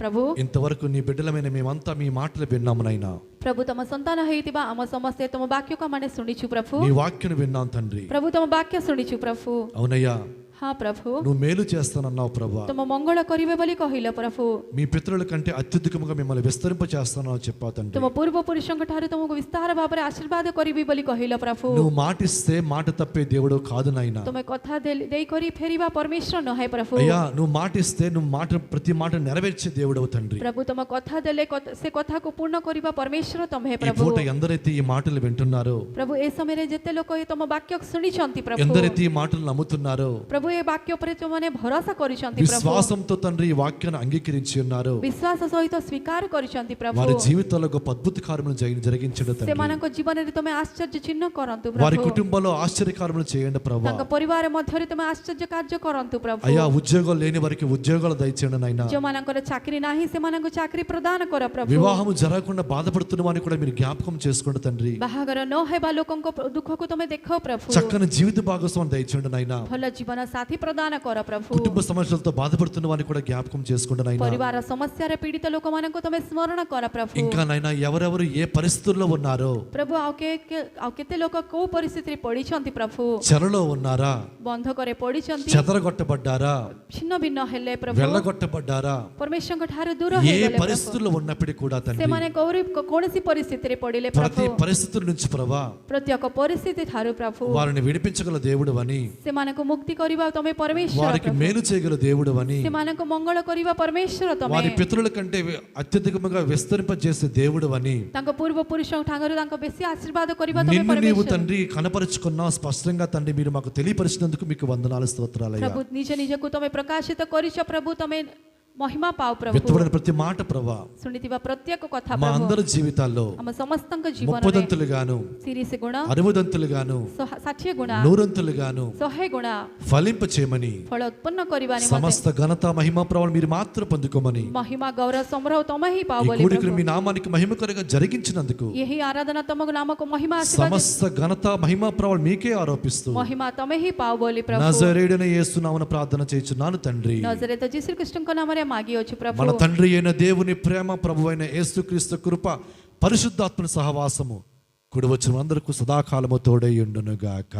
ପ୍ରଭୁ ఇంతవరకు నీ బిడ్డలమైన మేమంతా మీ మాటలు విన్నాము నైనా. ପ୍ରଭୁ ତମ ସନ୍ତାନ ହେଇଥିବା ଆମ ସମସ୍ତେ ତମ ବାକ୍ୟକୁ ଆମେ ଶୁଣିଛୁ ପ୍ରଭୁ। నీ వాక్యను విన్నాం తండ్రి. ପ୍ରଭୁ ତମ ବାକ୍ୟ ଶୁଣିଛୁ ପ୍ରଭୁ। అవునయ్యా, ହଁ ପ୍ରଭୁ నువ్వు మేలు చేస్తానన్నావు ప్రభా. ତମ ମଙ୍ଗଳ କରିବେ ବୋଲି କହିଲ ପ୍ରଭୁ। మీ పితరుల కంటే అత్యధికముగా మిమ్మల్ని విస్తరింప చేస్తానని చెప్పా తండ్రి. ତମ ପୂର୍ବପୁରୁଷଙ୍କ ଠାରୁ ତମକୁ ବିସ୍ତାର ଭାବରେ ଆଶୀର୍ବାଦ କରିବି ବୋଲି କହିଲ ପ୍ରଭୁ। నువ్వు మాటిస్తే మాట తప్పే దేవుడు కాదు నాయనా. ତମେ କଥା ଦେଇକରି ଫେରିବା ପରମେଶ୍ୱର ନୁହେଁ ପ୍ରଭୁ। అయ్యా, నువ్వు మాటిస్తే నువ్వు ప్రతి మాట నెరవేర్చే దేవుడవు తండ్రి. ପ୍ରଭୁ ତମ କଥା ଦେଲେ ସେ କଥାକୁ ପୂର୍ଣ୍ଣ କରିବା ପରମେଶ୍ୱର ତମେ ఈ ପ୍ରଭୁ। పూట ఎందరైతే ఈ మాటలు వింటున్నారో, ପ୍ରଭୁ ଏ ସମୟରେ ଯେତେ ଲୋକ ତମ ବାକ୍ୟ ଶୁଣିଛନ୍ତି ପ୍ରଭు, ఎందరైతే ఈ మాటలు నమ్ముతున్నారో, ପ୍ରଭు ଏ ବାକ୍ୟ ଉପରେ ଯୋଉମାନେ ଭରସା କରିଛନ୍ତି ପ୍ରଭୁ, విశ్వాసంతో తండ్రి ఈ వాక్యాన్ని అంగీకరించి ఉన్నారు, ବିଶ୍ୱାସ ସହିତ ସ୍ୱୀକାର କରିଛନ୍ତି ପ୍ରଭୁ, వారి జీవితాల్లో గొప్ప అద్భుత కార్యములు జరిగించండి తండ్రి. ସେମାନଙ୍କ ଜୀବନରେ ତମେ ଆଶ୍ଚର୍ଯ୍ୟ ଚିହ୍ନ କରନ୍ତୁ వారి ପ୍ରଭୁ। కుటుంబంలో ఆశ్చర్య కార్యములు చేయండి ప్రభా. ତାଙ୍କ ପରିବାର ମଧ୍ୟରେ ତମେ ଆଶ୍ଚର୍ଯ୍ୟ କାର୍ଯ୍ୟ କରନ୍ତୁ ପ୍ରଭୁ। అయ్యా, ఉద్యోగాలు లేని వారికి ఉద్యోగాలు దయచేయండి నాయనా. ଯୋଉମାନଙ୍କର ଚାକିରି ନାହିଁ ସେମାନଙ୍କୁ ଚାକିରି ପ୍ରଦାନ କର ପ୍ରଭୁ। వివాహము జరగకుండా బాధపడుతున్న వారిని కూడా మీరు జ్ఞాపకం చేసుకోండి తండ్రి. ବାହାଘର ନ ହେବା ଲୋକଙ୍କ ଦୁଃଖକୁ ତମେ ଦେଖ ପ୍ରଭୁ। చక్కని జీవిత భాగస్వామి దయచేయండి నాయనా. ଭଲ ଜୀବନ ସାଥୀ ପ୍ରଦାନ କର ପ୍ରଭୁ। కుటుంబ సమస్యలతో బాధపడుతున్న వారిని కూడా జ్ఞాపకం చేసుకోండి నాయనా. ପରିବାର ସମସ୍ୟାରେ ପୀଡ଼ିତ ଲୋକମାନଙ୍କୁ ତମେ ସ୍ମରଣ କର ପ୍ରଭୁ। ఇంకా నాయనా, ఎవరెవరు ఏ పరిస్థితుల్లో ఉన్నారో, ପ୍ରଭୁ ଆଉ କେତେ ଲୋକ କୋଉ ପରିସ୍ଥିତିରେ ପଡ଼ିଛନ୍ତି ପ୍ରଭୁ। చెరలో ఉన్నారా, ବନ୍ଧକରେ ପଡ଼ିଛନ୍ତି, చెదరగొట్టబడ్డారా, ଛିନ୍ନ ଭିନ୍ନ ହେଲେ ପ୍ରଭୁ, వెళ్ళగొట్టబడ్డారా, ପରମେଶ୍ୱରଙ୍କ ଠାରୁ ଦୂର ఏ ହେଇଗଲେ ପ୍ରଭୁ। పరిస్థితుల్లో ఉన్నప్పటికీ కూడా తండ్రి, ସେମାନେ କୌଣସି ପରିସ୍ଥିତିରେ ପଡ଼ିଲେ ప్రతి ପ୍ରଭు, పరిస్థితుల నుంచి ప్రభా ପ୍ରତ୍ୟେକ ପରିସ୍ଥିତି ଠାରୁ ପ୍ରଭୁ వారిని విడిపించగల దేవుడు అని, ସେମାନଙ୍କୁ ମୁକ୍ତି କରିବା ତମେ ପରମେଶ୍ୱର వారికి ପ୍ରଭୁ। మేలు చేయగల దేవుడు అని, ସେମାନଙ୍କୁ ମଙ୍ଗଳ କରିବା ପରମେଶ୍ୱର ତମେ। వారి పితరుల కంటే అత్యధికముగా విస్తరింపజేసే దేవుడు అని ତାଙ୍କ ପୂର୍ବ ପୁରୁଷଙ୍କ ଠାରୁ ତାଙ୍କ ବେଶୀ ଆଶୀର୍ବାଦ କରିବା ତମେ నిన్ను నీవు ପରମେଶ୍ୱର। తండ్రి కనపరుచుకున్నావు స్పష్టంగా తండ్రి. మీరు మాకు తెలియపరిచినందుకు మీకు వందనాలు, స్తోత్రాలయ్యా. ପ୍ରଭୁ ନିଜ ନିଜକୁ ତମେ ପ୍ରକାଶିତ କରିଛ ପ୍ରଭୁ, ତମେ ମହିମା ପାଉ ପ୍ରଭୁ। విత్తబడిన ప్రతి మాట ప్రభా ଶୁଣିଥିବା ପ୍ରତ୍ୟେକ କଥା మా ପ୍ରଭୁ అందరి జీవితాల్లో ଆମ ସମସ୍ତଙ୍କ ଜୀବନରେ 30 దంతులుగాను, 30 ଗୁଣ, 60 దంతులుగాను, 60 ଗୁଣ, 100 దంతులుగాను 100 ଗୁణ ఫలింప చేయమని, ଫଳ ଉତ୍ପନ୍ନ କରିବା ନିମନ୍ତେ సమస్త ఘనత మహిమ ప్రభావం మీరు మాత్రం పొందుకోమని, ମହିମା ଗୌରବ ସମ୍ଭ୍ରମ ତମେ ହିଁ ପାଉ ఈ ବୋଲି కూడికను ପ୍ରଭు। మీ నామానికి మహిమకరంగా జరిగించినందుకు ଏହି ଆରାଧନା ତମକୁ ନାମକୁ ମହିମା ଆଶୀର୍ବାଦ సమస్త ఘనత మహిమ ప్రభావం మీకే ఆరోపిస్తూ ମହିମା ତମେ ହିଁ ପାଉ ବୋଲି ପ୍ରଭୁ। నజరేయుడైన యేసు నామమున ప్రార్థన చేయుచున్నాను తండ్రి. ନଜରେତ ଯୀଶୁ ଖ୍ରୀଷ୍ଟଙ୍କ ନାମରେ ମାଗିଅଛୁ ପ୍ରଭୁ। మన తండ్రి అయిన దేవుని ప్రేమ, ప్రభువైన యేసుక్రీస్తు కృప, పరిశుద్ధాత్మ సహవాసము కూడి వచ్చిన అందరికీ సదాకాలము తోడై ఉండును గాక.